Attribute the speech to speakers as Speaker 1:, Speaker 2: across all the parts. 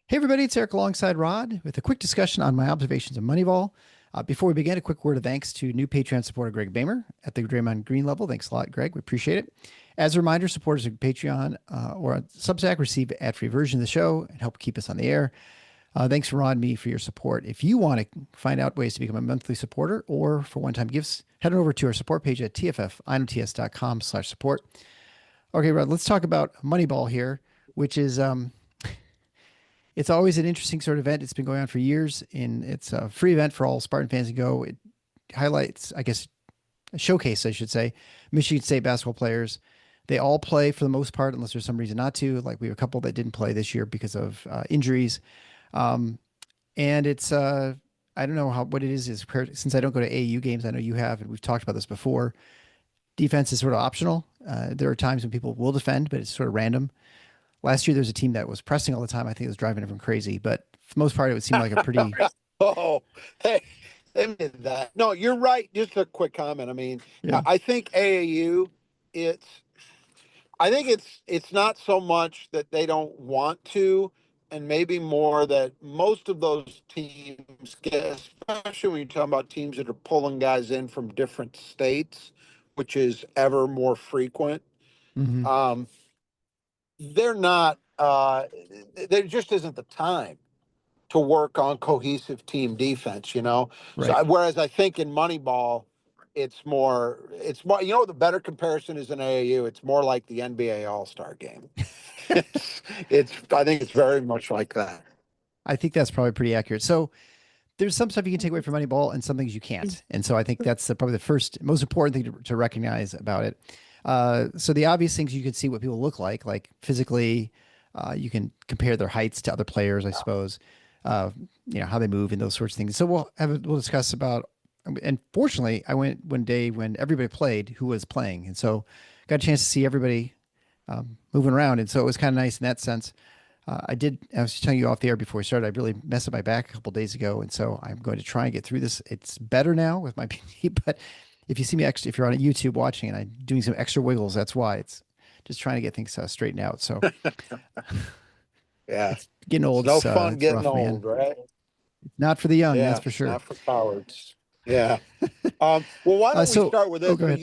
Speaker 1: Hey everybody, it's Eric alongside Rod with a quick discussion on my observations of Moneyball. Before we begin, a quick word of thanks to new Patreon supporter Greg Bamer at the Draymond Green level. Thanks a lot, Greg. We appreciate it. As a reminder, supporters of Patreon or on Substack receive ad-free version of the show and help keep us on the air. Thanks, Rod and me, for your support. If you want to find out ways to become a monthly supporter or for one-time gifts, head on over to our support page at tffinots.com/support. Okay, Rod, let's talk about Moneyball here, which is it's always an interesting sort of event. It's been going on for years, and it's a free event for all Spartan fans to go. It highlights, I guess, a showcase, I should say, Michigan State basketball players. They all play for the most part, unless there's some reason not to. Like we have a couple that didn't play this year because of injuries. Um, and it's, I don't know what it is since I don't go to AAU games. I know you have, and we've talked about this before. Defense is sort of optional. There are times when people will defend, but it's sort of random. Last year, there was a team that was pressing all the time. I think it was driving everyone crazy, but for the most part, it would seem like a pretty.
Speaker 2: Oh, hey, that. No, you're right. Just a quick comment. I mean,
Speaker 1: Yeah.
Speaker 2: I think AAU, it's, I think it's not so much that they don't want to, and maybe more that most of those teams get, especially when you're talking about teams that are pulling guys in from different states, which is ever more frequent.
Speaker 1: Mm-hmm.
Speaker 2: Um, they're not. There just isn't the time to work on cohesive team defense, you know?
Speaker 1: Right.
Speaker 2: Whereas I think in Moneyball, the better comparison is in AAU. It's more like the NBA All-Star game. I think it's very much like that.
Speaker 1: I think that's probably pretty accurate. So there's some stuff you can take away from Moneyball and some things you can't. And so I think that's probably the first, most important thing to recognize about it. So the obvious things you can see what people look like physically, you can compare their heights to other players, I suppose, how they move and those sorts of things. So we'll discuss about, and fortunately I went one day when everybody played who was playing. And so got a chance to see everybody moving around. And so it was kind of nice in that sense. I was telling you off the air before we started, I really messed up my back a couple of days ago. And so I'm going to try and get through this. It's better now with my PT, but if you see me, if you're on YouTube watching and I'm doing some extra wiggles, that's why. It's just trying to get things straightened out. So
Speaker 2: Yeah.
Speaker 1: it's getting old.
Speaker 2: It's no fun
Speaker 1: It's
Speaker 2: getting
Speaker 1: rough, man.
Speaker 2: old, right?
Speaker 1: It's not for the young,
Speaker 2: Yeah,
Speaker 1: that's for
Speaker 2: it's
Speaker 1: sure.
Speaker 2: not for cowards. Yeah. Well, why don't we start with this?
Speaker 1: Go ahead.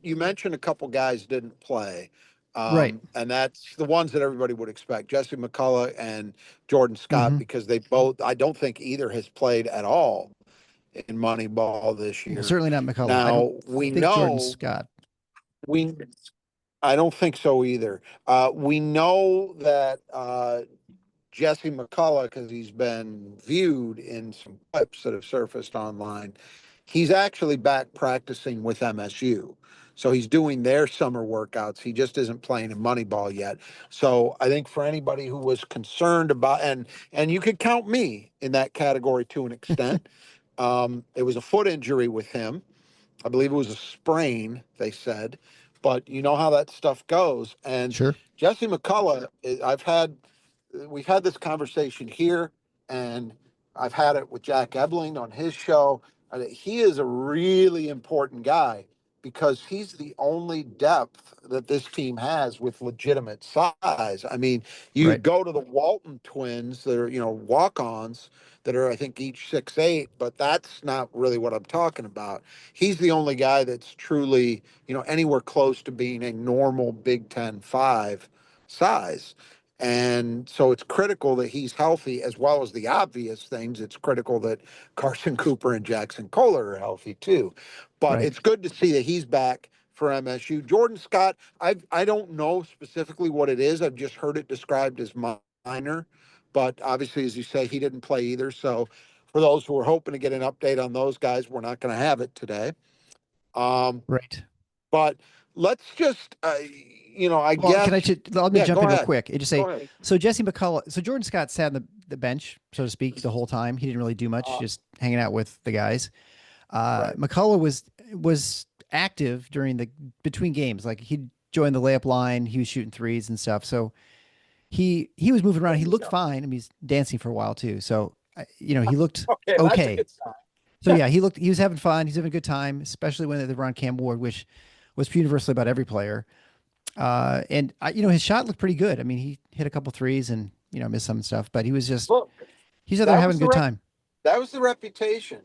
Speaker 2: You mentioned a couple guys didn't play,
Speaker 1: Right.
Speaker 2: and that's the ones that everybody would expect: Jesse McCullough and Jordan Scott,
Speaker 1: Mm-hmm.
Speaker 2: because they both. I don't think either has played at all in Moneyball this
Speaker 1: Well,
Speaker 2: year.
Speaker 1: certainly not McCullough. I don't
Speaker 2: Now we
Speaker 1: think Jordan
Speaker 2: know
Speaker 1: Scott.
Speaker 2: we. I don't think so either. We know that Jesse McCullough, because he's been viewed in some clips that have surfaced online, he's actually back practicing with MSU. So he's doing their summer workouts. He just isn't playing in Moneyball yet. So I think for anybody who was concerned about, and you could count me in that category to an extent. It was a foot injury with him. I believe it was a sprain, they said. But you know how that stuff goes. And
Speaker 1: Sure.
Speaker 2: Jesse McCullough, we've had this conversation here, and I've had it with Jack Ebling on his show. He is a really important guy because he's the only depth that this team has with legitimate size. I mean, you
Speaker 1: Right.
Speaker 2: go to the Walton twins that are, walk-ons that are, I think, each 6'8", but that's not really what I'm talking about. He's the only guy that's truly, anywhere close to being a normal Big Ten 5 size. And so it's critical that he's healthy, as well as the obvious things. It's critical that Carson Cooper and Jackson Kohler are healthy too. But
Speaker 1: Right.
Speaker 2: it's good to see that he's back for MSU. Jordan Scott, I don't know specifically what it is. I've just heard it described as minor. But obviously, as you say, he didn't play either. So for those who are hoping to get an update on those guys, we're not going to have it today.
Speaker 1: Right.
Speaker 2: But let's just, I
Speaker 1: Well,
Speaker 2: guess.
Speaker 1: let me
Speaker 2: Yeah,
Speaker 1: jump
Speaker 2: go
Speaker 1: in real
Speaker 2: ahead.
Speaker 1: quick and just say,
Speaker 2: Go ahead.
Speaker 1: so Jesse McCullough, so Jordan Scott sat on the bench, so to speak, the whole time. He didn't really do much, just hanging out with the guys.
Speaker 2: Right.
Speaker 1: McCullough was active during between games. Like he'd join the layup line, he was shooting threes and stuff. So he was moving around. He looked fine. I mean, he's dancing for a while too. So he looked
Speaker 2: Okay, that's a
Speaker 1: okay.
Speaker 2: good sign.
Speaker 1: So yeah, he was having fun. He's having a good time, especially when they were on Cam Ward, which was universally about every player. And his shot looked pretty good. I mean, he hit a couple threes and missed some stuff, but he was just,
Speaker 2: Look,
Speaker 1: he's out there
Speaker 2: that
Speaker 1: having
Speaker 2: was
Speaker 1: a
Speaker 2: the
Speaker 1: good time.
Speaker 2: that was the reputation,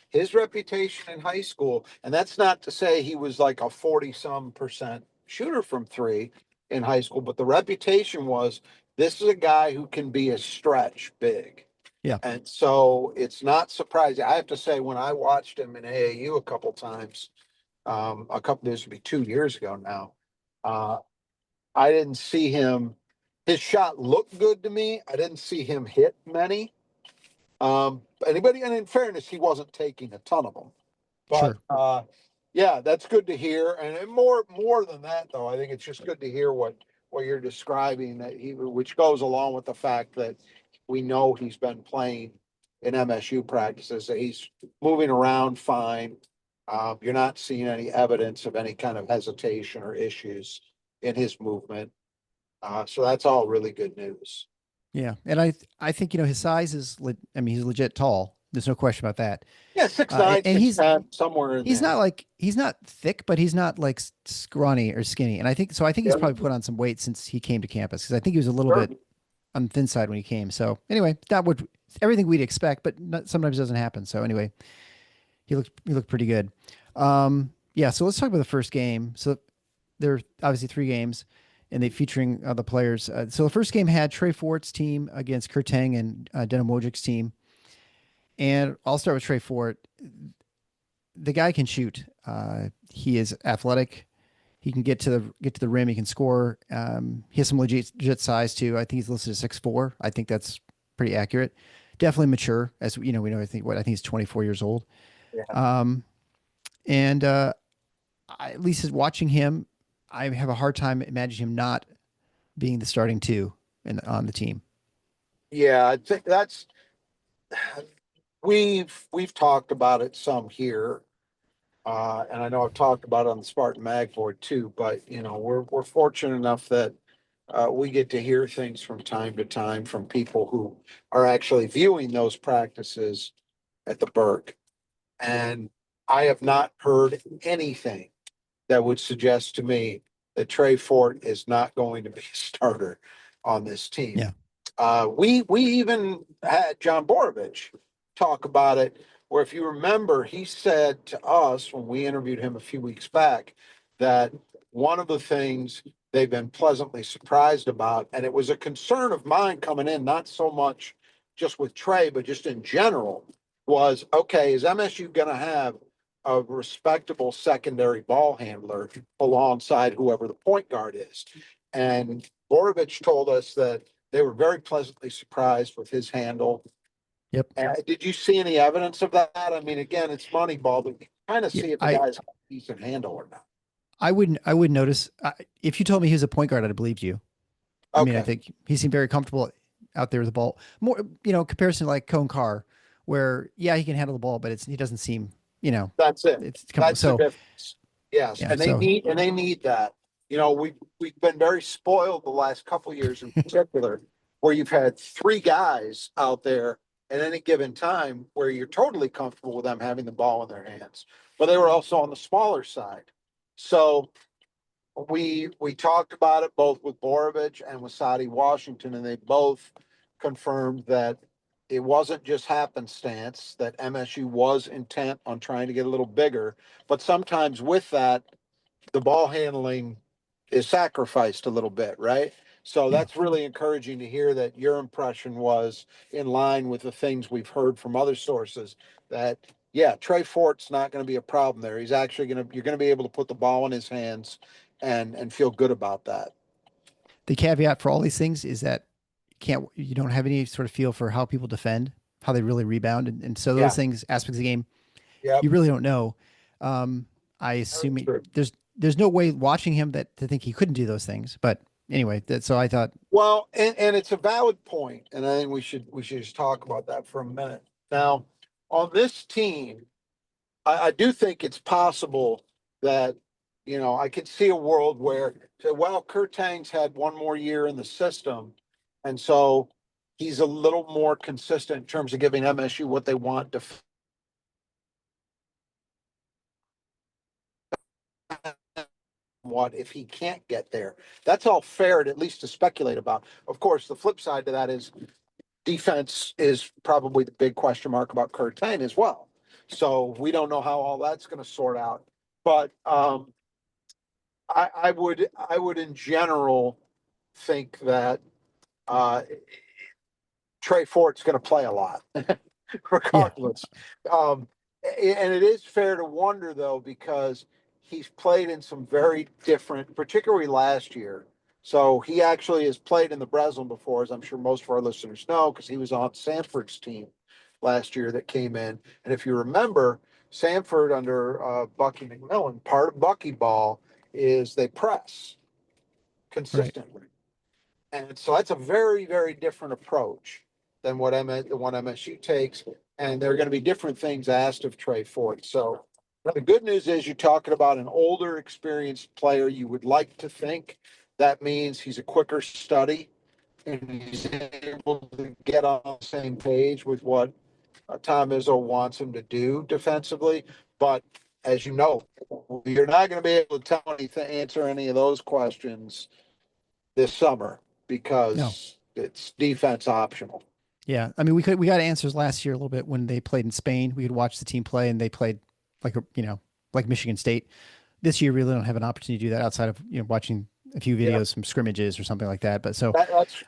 Speaker 2: his reputation in high school. And that's not to say he was like a 40-some% shooter from three in high school, but the reputation was this is a guy who can be a stretch big.
Speaker 1: Yeah,
Speaker 2: And so it's not surprising. I have to say, when I watched him in AAU a couple times, this would be 2 years ago now. Uh, I didn't see him. His shot looked good to me. I didn't see him hit many. Anybody, and in fairness, he wasn't taking a ton of them. But
Speaker 1: sure.
Speaker 2: yeah, that's good to hear. And more than that, though, I think it's just good to hear what you're describing, which goes along with the fact that we know he's been playing in MSU practices. That he's moving around fine. You're not seeing any evidence of any kind of hesitation or issues in his movement. So that's all really good news.
Speaker 1: Yeah, and I think his size is. I mean, he's legit tall. There's no question about that.
Speaker 2: Yeah, 6'9",
Speaker 1: And
Speaker 2: six ten, somewhere in there.
Speaker 1: he's not thick, but he's not like scrawny or skinny. And I think so. I think he's
Speaker 2: Yeah,
Speaker 1: probably put on some weight since he came to campus because I think he was a little
Speaker 2: sure.
Speaker 1: bit on the thin side when he came. So anyway, that would everything we'd expect, but sometimes doesn't happen. So anyway, he looked pretty good. Yeah. So let's talk about the first game. So there are obviously three games, and they featuring the players. So the first game had Trey Fort's team against Tang and Dennic Wjic's team. And I'll start with Trey Fort. The guy can shoot. He is athletic. He can get to the rim. He can score. He has some legit size too. I think he's listed as 6'4". I think that's pretty accurate. Definitely mature, as we know. I think he's 24 years old.
Speaker 2: Yeah.
Speaker 1: And at least watching him, I have a hard time imagining him not being the starting two on the team.
Speaker 2: Yeah, I think that's we've talked about it some here. And I know I've talked about it on the Spartan Mag board too, but we're fortunate enough that we get to hear things from time to time from people who are actually viewing those practices at the Burke. And I have not heard anything that would suggest to me that Trey Fort is not going to be a starter on this team.
Speaker 1: Yeah.
Speaker 2: We even had John Borovich talk about it, where if you remember, he said to us when we interviewed him a few weeks back that one of the things they've been pleasantly surprised about, and it was a concern of mine coming in, not so much just with Trey, but just in general, was okay, is MSU going to have a respectable secondary ball handler alongside whoever the point guard is? And Borovich told us that they were very pleasantly surprised with his handle.
Speaker 1: Yep.
Speaker 2: Did you see any evidence of that? I mean, again, it's Moneyball, but you kind of
Speaker 1: Yeah.
Speaker 2: see if the guy's got a decent handle or not.
Speaker 1: I wouldn't notice if you told me he was a point guard, I'd have believed you. I mean, I
Speaker 2: Okay,
Speaker 1: think he seemed very comfortable out there with the ball. More, comparison to like Cohen Carr, where yeah, he can handle the ball, but he doesn't seem,
Speaker 2: that's it.
Speaker 1: it's comfortable.
Speaker 2: That's the
Speaker 1: So
Speaker 2: difference. Yes,
Speaker 1: yeah,
Speaker 2: and they
Speaker 1: so
Speaker 2: need that. We've been very spoiled the last couple of years in particular, where you've had three guys out there at any given time where you're totally comfortable with them having the ball in their hands, but they were also on the smaller side. So we talked about it both with Borovich and with Sadi Washington, and they both confirmed that it wasn't just happenstance, that MSU was intent on trying to get a little bigger, but sometimes with that, the ball handling is sacrificed a little bit, right? So
Speaker 1: yeah.
Speaker 2: that's really encouraging to hear that your impression was in line with the things we've heard from other sources, that yeah, Trey Fort's not going to be a problem there. He's actually you're going to be able to put the ball in his hands and feel good about that.
Speaker 1: The caveat for all these things is that you don't have any sort of feel for how people defend, how they really rebound, and so those
Speaker 2: Yeah.
Speaker 1: things, aspects of the game,
Speaker 2: Yep.
Speaker 1: you really don't know. I assume there's no way watching him to think he couldn't do those things. But anyway, so I thought,
Speaker 2: Well, and it's a valid point, and I think we should just talk about that for a minute. Now, on this team, I do think it's possible that, I could see a world where, well, Kurt Tang's had one more year in the system. And so he's a little more consistent in terms of giving MSU what they want to. somewhat if he can't get there. That's all fair, at least to speculate about. Of course, the flip side to that is defense is probably the big question mark about Tang as well. So we don't know how all that's going to sort out. But I would in general think that uh, Trey Fort's going to play a lot,
Speaker 1: Yeah.
Speaker 2: regardless. And it is fair to wonder though, because he's played in some very different, particularly last year. So he actually has played in the Breslin before, as I'm sure most of our listeners know, because he was on Sanford's team last year that came in. And if you remember, Sanford under Bucky McMillan, part of Bucky ball is they press
Speaker 1: Right.
Speaker 2: consistently. And so that's a very, very different approach than what the one MSU takes. And there are going to be different things asked of Trey Fort. So the good news is you're talking about an older, experienced player. You would like to think that means he's a quicker study and he's able to get on the same page with what Tom Izzo wants him to do defensively. But as you know, you're not going to be able to answer any of those questions this summer
Speaker 1: No.
Speaker 2: because it's defense optional.
Speaker 1: Yeah. I mean, we got answers last year a little bit when they played in Spain. We could watch the team play and they played like, like Michigan State. This year, we really don't have an opportunity to do that outside of, watching a few
Speaker 2: Yeah,
Speaker 1: videos from scrimmages or something like that. But so,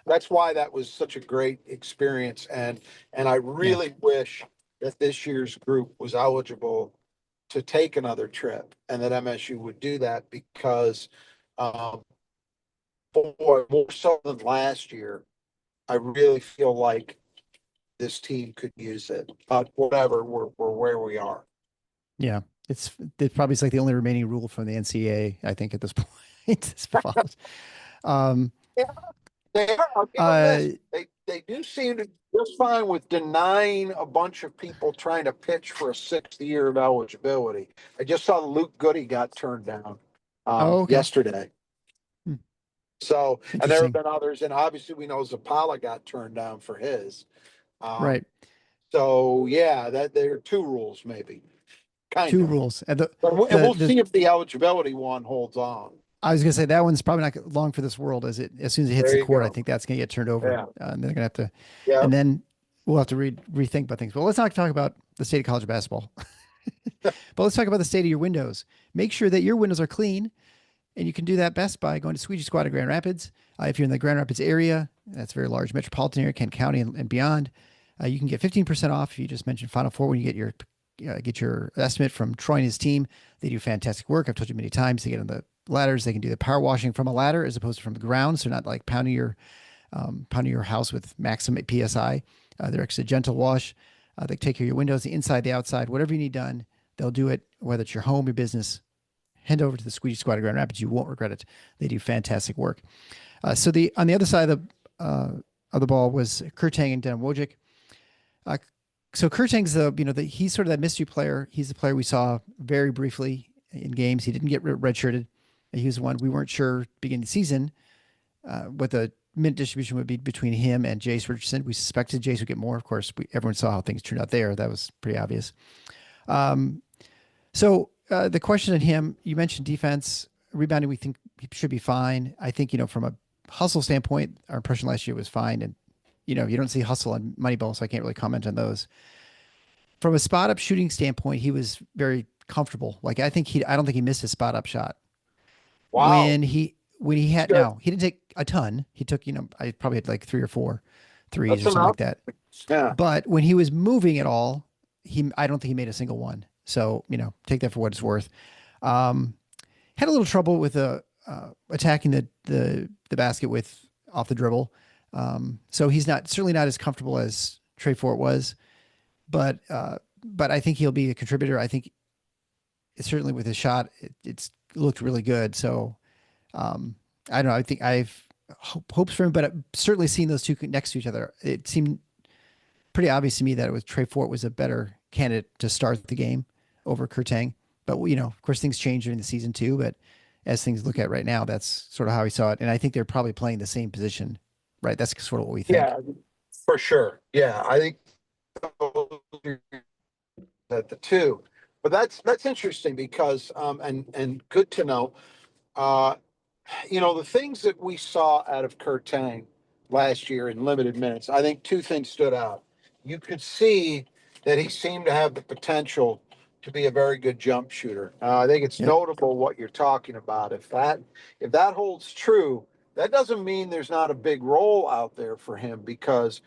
Speaker 2: that's why that was such a great experience, and I
Speaker 1: yeah.
Speaker 2: really wish that this year's group was eligible to take another trip, and that MSU would do that because, um, boy, more so than last year, I really feel like this team could use it. But whatever, we're where we are.
Speaker 1: Yeah. It probably is like the only remaining rule from the NCAA, I think, at this point. This follows. Um,
Speaker 2: Yeah, they are. I'll give them
Speaker 1: uh,
Speaker 2: this. They do seem to just fine with denying a bunch of people trying to pitch for a sixth year of eligibility. I just saw Luke Goody got turned down
Speaker 1: oh, okay.
Speaker 2: yesterday.
Speaker 1: Hmm.
Speaker 2: So, and there have
Speaker 1: Interesting.
Speaker 2: been others, and obviously we know Zapala got turned down for his. Um,
Speaker 1: Right.
Speaker 2: so yeah, that there are two rules maybe, kind
Speaker 1: Two
Speaker 2: of.
Speaker 1: rules. And
Speaker 2: And we'll see if the eligibility one holds on.
Speaker 1: I was gonna say that one's probably not long for this world. As soon as it hits
Speaker 2: There
Speaker 1: the
Speaker 2: you
Speaker 1: court, I
Speaker 2: go.
Speaker 1: think that's gonna get turned over.
Speaker 2: Yeah.
Speaker 1: And they're gonna have to,
Speaker 2: Yeah.
Speaker 1: and then we'll have to rethink about things. But let's not talk about the state of college basketball. But let's talk about the state of your windows. Make sure that your windows are clean, and you can do that best by going to Wjic Squad in Grand Rapids. If you're in the Grand Rapids area, that's a very large metropolitan area, Kent County and beyond. You can get 15% off if you just mention Final Four when you get your estimate from Troy and his team. They do fantastic work. I've told you many times. They get on the ladders. They can do the power washing from a ladder as opposed to from the ground, so not like pounding your house with maximum psi. They're actually a gentle wash. They take care of your windows, the inside, the outside, whatever you need done. They'll do it, whether it's your home, your business. Head over to the Squeegee Squad of Grand Rapids. You won't regret it. They do fantastic work. So the on the other side of the ball was Tang and Wjic. Uh, so Tang's he's sort of that mystery player. He's the player we saw very briefly in games. He didn't get redshirted. He was the one we weren't sure beginning of the season what the minute distribution would be between him and Jace Richardson. We suspected Jace would get more. Of course, everyone saw how things turned out there. That was pretty obvious. So the question on him, you mentioned defense, rebounding. We think he should be fine. I think from a hustle standpoint, our impression last year was fine, and you don't see hustle on Moneyball, so I can't really comment on those. From a spot up shooting standpoint, he was very comfortable. Like I don't think he missed a spot up shot
Speaker 2: Wow.
Speaker 1: when he had
Speaker 2: Good.
Speaker 1: now he didn't take a ton. He took I probably had like three or four threes
Speaker 2: That's
Speaker 1: or something
Speaker 2: enough.
Speaker 1: like that.
Speaker 2: Yeah.
Speaker 1: But when he was moving at all, I don't think he made a single one. So take that for what it's worth. Um, had a little trouble with attacking the basket with off the dribble. So he's certainly not as comfortable as Trey Fort was, but I think he'll be a contributor. I think certainly with his shot, it's looked really good. So I don't know. I think I've hopes for him, but certainly seeing those two next to each other, it seemed pretty obvious to me that it was Trey Fort was a better candidate to start the game over Tang. But of course, things change during the season too. But as things look at right now, that's sort of how he saw it. And I think they're probably playing the same position, right? That's sort of what we think.
Speaker 2: Yeah, for sure. Yeah, I think that the two. But that's interesting because and good to know. Uh, the things that we saw out of Tang last year in limited minutes, I think two things stood out. You could see that he seemed to have the potential to be a very good jump shooter. I think it's
Speaker 1: Yep.
Speaker 2: notable what you're talking about. If that holds true, that doesn't mean there's not a big role out there for him because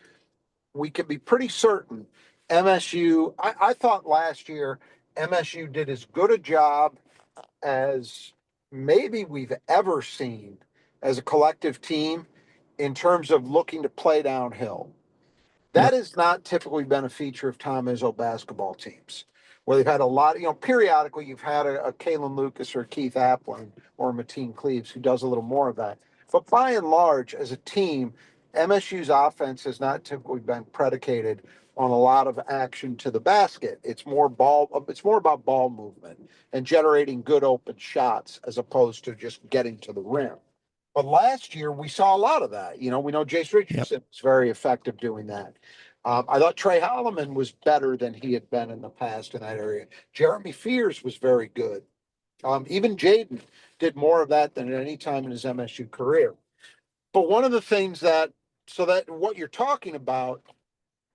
Speaker 2: we can be pretty certain MSU. I thought last year MSU did as good a job as maybe we've ever seen as a collective team in terms of looking to play downhill. That
Speaker 1: Yep.
Speaker 2: has not typically been a feature of Tom Izzo basketball teams, where they've had a lot, periodically you've had a Kalen Lucas or Keith Applin or Mateen Cleaves who does a little more of that. But by and large, as a team, MSU's offense has not typically been predicated on a lot of action to the basket. It's more about ball movement and generating good open shots as opposed to just getting to the rim. But last year we saw a lot of that. We know Jace
Speaker 1: Yep.
Speaker 2: Richardson was very effective doing that. I thought Trey Holloman was better than he had been in the past in that area. Jeremy Fears was very good. Even Jaden did more of that than at any time in his MSU career. But one of the things so that what you're talking about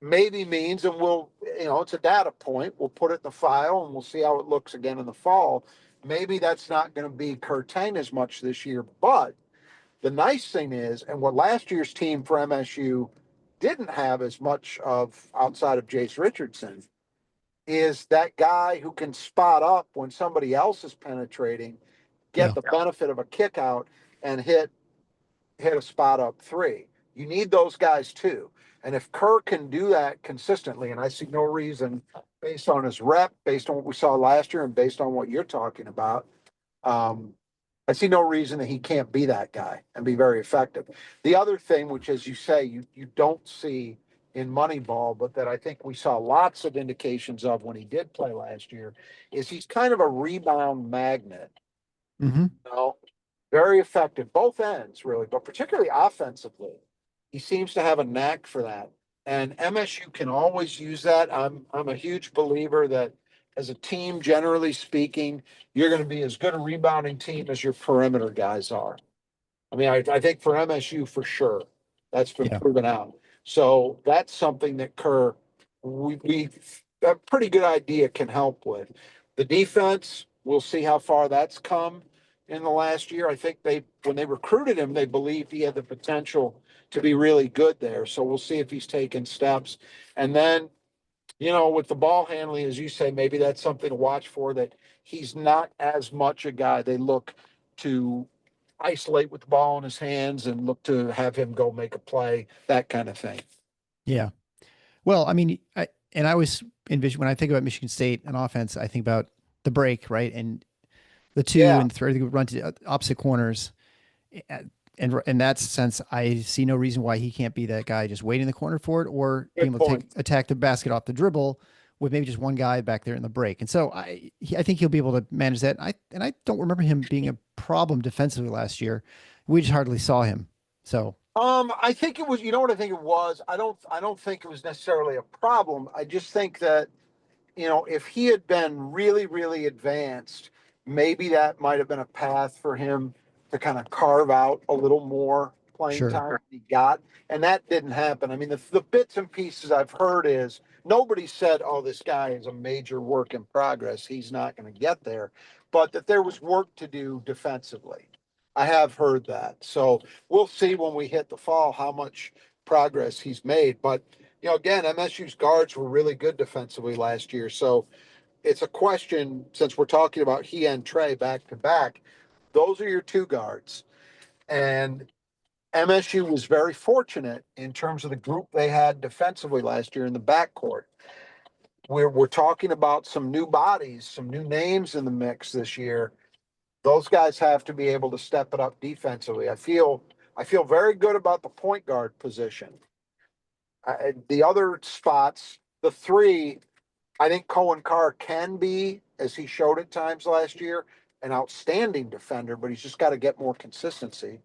Speaker 2: maybe means, and it's a data point. We'll put it in the file and we'll see how it looks again in the fall. Maybe that's not going to be Curtain as much this year, but the nice thing is, and what last year's team for MSU didn't have as much of outside of Jace Richardson, is that guy who can spot up when somebody else is penetrating, get
Speaker 1: Yeah.
Speaker 2: the benefit of a kick out, and hit a spot up three. You need those guys too. And if Kerr can do that consistently, and I see no reason based on his rep, based on what we saw last year, and based on what you're talking about, um, I see no reason that he can't be that guy and be very effective. The other thing, which, as you say, you don't see in Moneyball, but that I think we saw lots of indications of when he did play last year, is he's kind of a rebound magnet.
Speaker 1: Mm-hmm.
Speaker 2: You know, very effective, both ends really, but particularly offensively. He seems to have a knack for that. And MSU can always use that. I'm a huge believer that as a team, generally speaking, you're going to be as good a rebounding team as your perimeter guys are. I mean, I think for MSU for sure, that's been
Speaker 1: Yeah.
Speaker 2: proven out. So that's something that Kerr, we a pretty good idea can help with. The defense, we'll see how far that's come in the last year. I think when they recruited him, they believed he had the potential to be really good there. So we'll see if he's taken steps. And then, with the ball handling, as you say, maybe that's something to watch for, that he's not as much a guy they look to isolate with the ball in his hands and look to have him go make a play, that kind of thing.
Speaker 1: Yeah. Well, I mean, I always envision when I think about Michigan State and offense, I think about the break, right? And the two
Speaker 2: Yeah,
Speaker 1: and three run to opposite corners. And in that sense, I see no reason why he can't be that guy just waiting in the corner for it or being
Speaker 2: good
Speaker 1: able to
Speaker 2: point.
Speaker 1: attack the basket off the dribble with maybe just one guy back there in the break. And so I think he'll be able to manage that. I don't remember him being a problem defensively last year. We just hardly saw him. So
Speaker 2: I think it was, what I think it was? I don't think it was necessarily a problem. I just think that, if he had been really, really advanced, maybe that might have been a path for him to kind of carve out a little more playing
Speaker 1: sure.
Speaker 2: time than he got. And that didn't happen. I mean, the bits and pieces I've heard is nobody said, oh, this guy is a major work in progress. He's not going to get there. But that there was work to do defensively. I have heard that. So we'll see when we hit the fall how much progress he's made. But again, MSU's guards were really good defensively last year. So it's a question, since we're talking about he and Trey back to back, those are your two guards. And MSU was very fortunate in terms of the group they had defensively last year in the backcourt. We're talking about some new bodies, some new names in the mix this year. Those guys have to be able to step it up defensively. I feel very good about the point guard position. The other spots, the three, I think Cohen Carr can be, as he showed at times last year, an outstanding defender, but he's just got to get more consistency.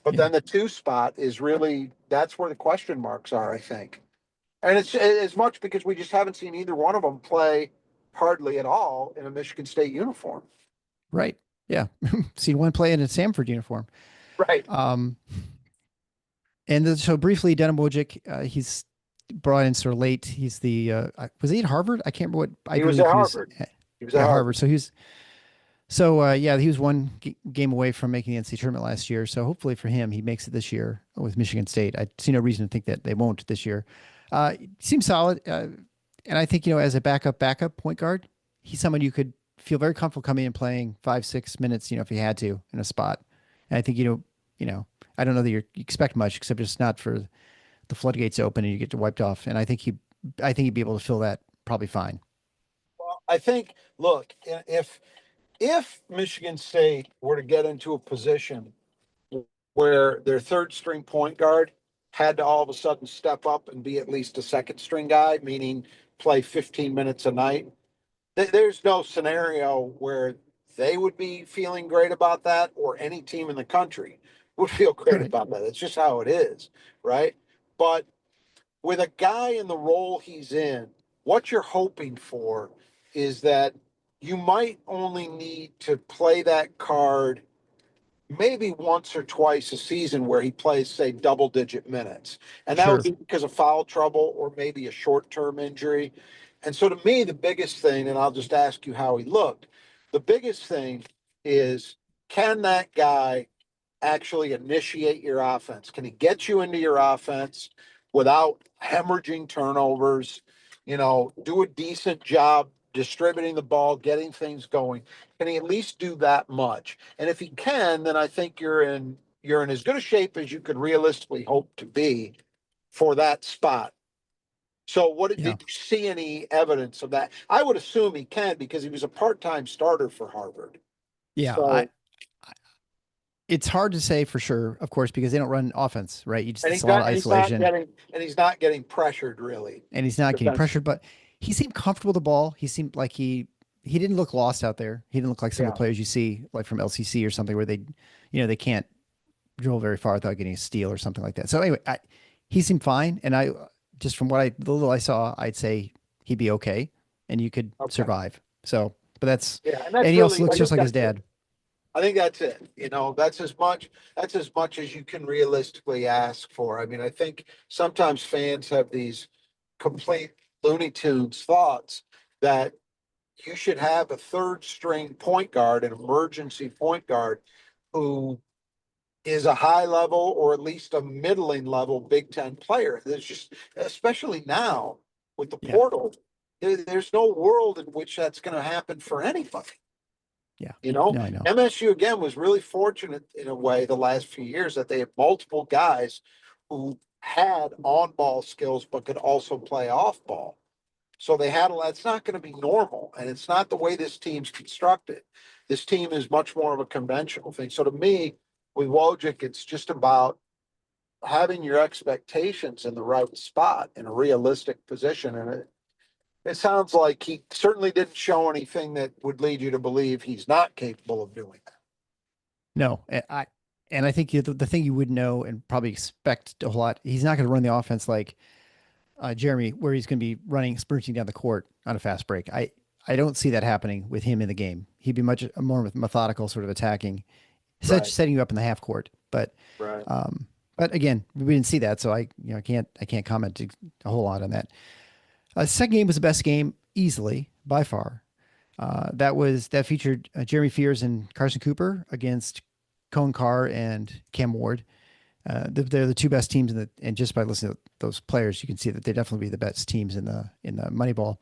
Speaker 2: But
Speaker 1: Yeah.
Speaker 2: then the two spot is really, that's where the question marks are, I think. And it's as much because we just haven't seen either one of them play hardly at all in a Michigan State uniform.
Speaker 1: Right. Yeah, seen one play in a Samford uniform.
Speaker 2: Right.
Speaker 1: Um, so briefly, Dennic Wjic, he's brought in sort of late. He's was he at Harvard? I can't remember what
Speaker 2: He
Speaker 1: Ivy
Speaker 2: was
Speaker 1: League
Speaker 2: at
Speaker 1: he was
Speaker 2: Harvard.
Speaker 1: at.
Speaker 2: He was at
Speaker 1: Yeah, Harvard.
Speaker 2: Harvard.
Speaker 1: So he was one game away from making the NCAA tournament last year. So hopefully for him, he makes it this year with Michigan State. I see no reason to think that they won't this year. Seems solid, and I think as a backup point guard, he's someone you could feel very comfortable coming in and playing 5-6 minutes, if you had to in a spot. And I think I don't know that you expect much, except just not for the floodgates open and you get wiped off. And I think he'd be able to fill that probably fine.
Speaker 2: Well, I think, look, if Michigan State were to get into a position where their third string point guard had to all of a sudden step up and be at least a second string guy, meaning play 15 minutes a night, there's no scenario where they would be feeling great about that, or any team in the country would feel great
Speaker 1: Right.
Speaker 2: about that. It's just how it is, right? But with a guy in the role he's in, what you're hoping for is that you might only need to play that card maybe once or twice a season where he plays, say, double digit minutes. And that would
Speaker 1: Sure.
Speaker 2: be because of foul trouble or maybe a short term injury. And so to me, the biggest thing, and I'll just ask you how he looked, the biggest thing is, can that guy actually initiate your offense? Can he get you into your offense without hemorrhaging turnovers? Do a decent job distributing the ball, getting things going. Can he at least do that much? And if he can, then I think you're in as good a shape as you could realistically hope to be for that spot. So
Speaker 1: Yeah.
Speaker 2: did you see any evidence of that? I would assume he can, because he was a part-time starter for Harvard.
Speaker 1: Yeah.
Speaker 2: So,
Speaker 1: It's hard to say for sure, of course, because they don't run offense, right?
Speaker 2: and
Speaker 1: It's a lot of isolation,
Speaker 2: he's not getting pressured really
Speaker 1: and he's not getting
Speaker 2: defensively.
Speaker 1: pressured. But he seemed comfortable with the ball. He seemed like he didn't look lost out there. He didn't look like some of the
Speaker 2: Yeah.
Speaker 1: players you see like from LCC or something where they can't dribble very far without getting a steal or something like that. So anyway, he seemed fine, and I just from the little I saw, I'd say he'd be okay, and you could
Speaker 2: Okay.
Speaker 1: survive. So, but
Speaker 2: Yeah, and
Speaker 1: and
Speaker 2: that's
Speaker 1: he also
Speaker 2: really,
Speaker 1: looks
Speaker 2: I
Speaker 1: just
Speaker 2: think
Speaker 1: like his
Speaker 2: that's it.
Speaker 1: dad.
Speaker 2: I think that's it. That's as much as you can realistically ask for. I mean, I think sometimes fans have these complete Looney Tunes thoughts that you should have a third string point guard, an emergency point guard, who is a high level or at least a middling level Big Ten player. There's just, especially now with the
Speaker 1: Yeah,
Speaker 2: portal, there's no world in which that's going to happen for anybody.
Speaker 1: yeah.
Speaker 2: You know,
Speaker 1: No, I know.
Speaker 2: MSU again was really fortunate in a way the last few years that they have multiple guys who had on ball skills but could also play off ball. So they had that's not going to be normal, and it's not the way this team's constructed. This team is much more of a conventional thing. So to me, with Wojcik, it's just about having your expectations in the right spot in a realistic position. And it sounds like he certainly didn't show anything that would lead you to believe he's not capable of doing that.
Speaker 1: No, and I think the thing you would know and probably expect a whole lot. He's not going to run the offense like Jeremy, where he's going to be running, sprinting down the court on a fast break. I don't see that happening with him in the game. He'd be much more methodical, sort of attacking, such
Speaker 2: Right,
Speaker 1: setting you up in the half court.
Speaker 2: right.
Speaker 1: Um, but again, we didn't see that, so I can't comment a whole lot on that. Second game was the best game easily by far. That featured Jeremy Fears and Carson Cooper against Cohen Carr and Cam Ward. They're the two best teams and just by listening to those players, you can see that they definitely be the best teams in the Moneyball.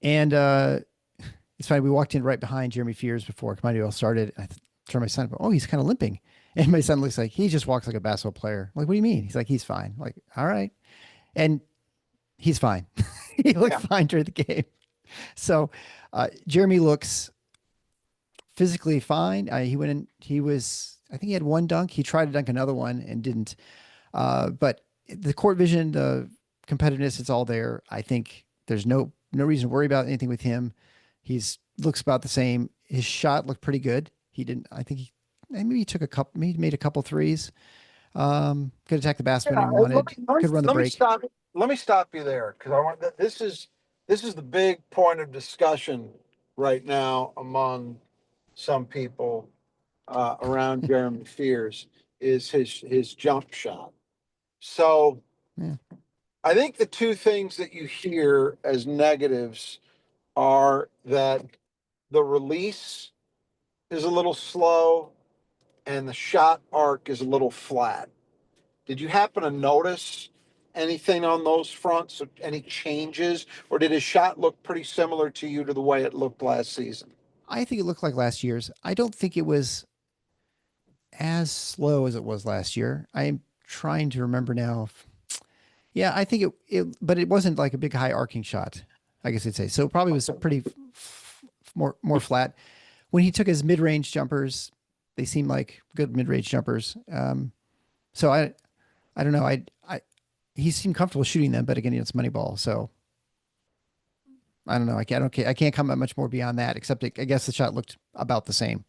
Speaker 1: And it's funny, we walked in right behind Jeremy Fears before Moneyball started. I turned my son, oh, he's kind of limping, and my son looks like he just walks like a basketball player. I'm like, what do you mean? He's like, he's fine. I'm like, all right, and he's fine. He looked
Speaker 2: Yeah.
Speaker 1: fine during the game. So Jeremy looks physically fine. He went in. He was. I think he had one dunk. He tried to dunk another one and didn't. But the court vision, the competitiveness, it's all there. I think there's no reason to worry about anything with him. He's looks about the same. His shot looked pretty good. He didn't. I think maybe he took a couple. Maybe he made a couple threes. Could attack the basket when
Speaker 2: Yeah,
Speaker 1: he wanted. Could run the
Speaker 2: let me
Speaker 1: break.
Speaker 2: stop. Let me stop you there, because I want this is the big point of discussion right now among some people around Jeremy Fears is his jump shot. So
Speaker 1: Yeah.
Speaker 2: I think the two things that you hear as negatives are that the release is a little slow and the shot arc is a little flat. Did you happen to notice anything on those fronts, any changes, or did his shot look pretty similar to you to the way it looked last season?
Speaker 1: I think it looked like last year's. I don't think it was as slow as it was last year. I'm trying to remember now. Yeah, I think but it wasn't like a big high arcing shot, I guess I'd say. So it probably was pretty more flat. When he took his mid range jumpers, they seemed like good mid range jumpers. So I don't know. He seemed comfortable shooting them, but again, it's Moneyball, so I don't know. I can't comment much more beyond that, except I guess the shot looked about the same.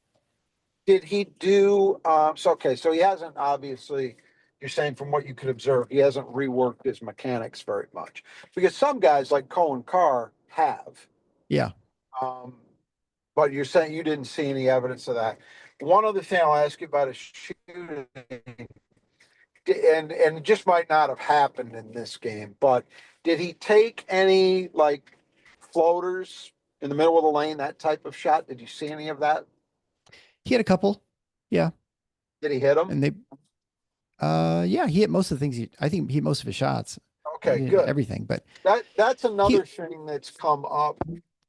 Speaker 2: Did he do so okay, so he hasn't obviously, you're saying from what you could observe, he hasn't reworked his mechanics very much. Because some guys like Cohen Carr have.
Speaker 1: Yeah,
Speaker 2: Um, but you're saying you didn't see any evidence of that. One other thing I'll ask you about is shooting, and it just might not have happened in this game, but did he take any like floaters in the middle of the lane, that type of shot? Did you see any of that?
Speaker 1: he had a couple. Yeah,
Speaker 2: Did he hit them?
Speaker 1: and yeah, he hit most of the things. I think he hit most of his shots. He
Speaker 2: Okay,
Speaker 1: didn't hit
Speaker 2: good.
Speaker 1: everything, but
Speaker 2: That's
Speaker 1: he,
Speaker 2: another thing that's come up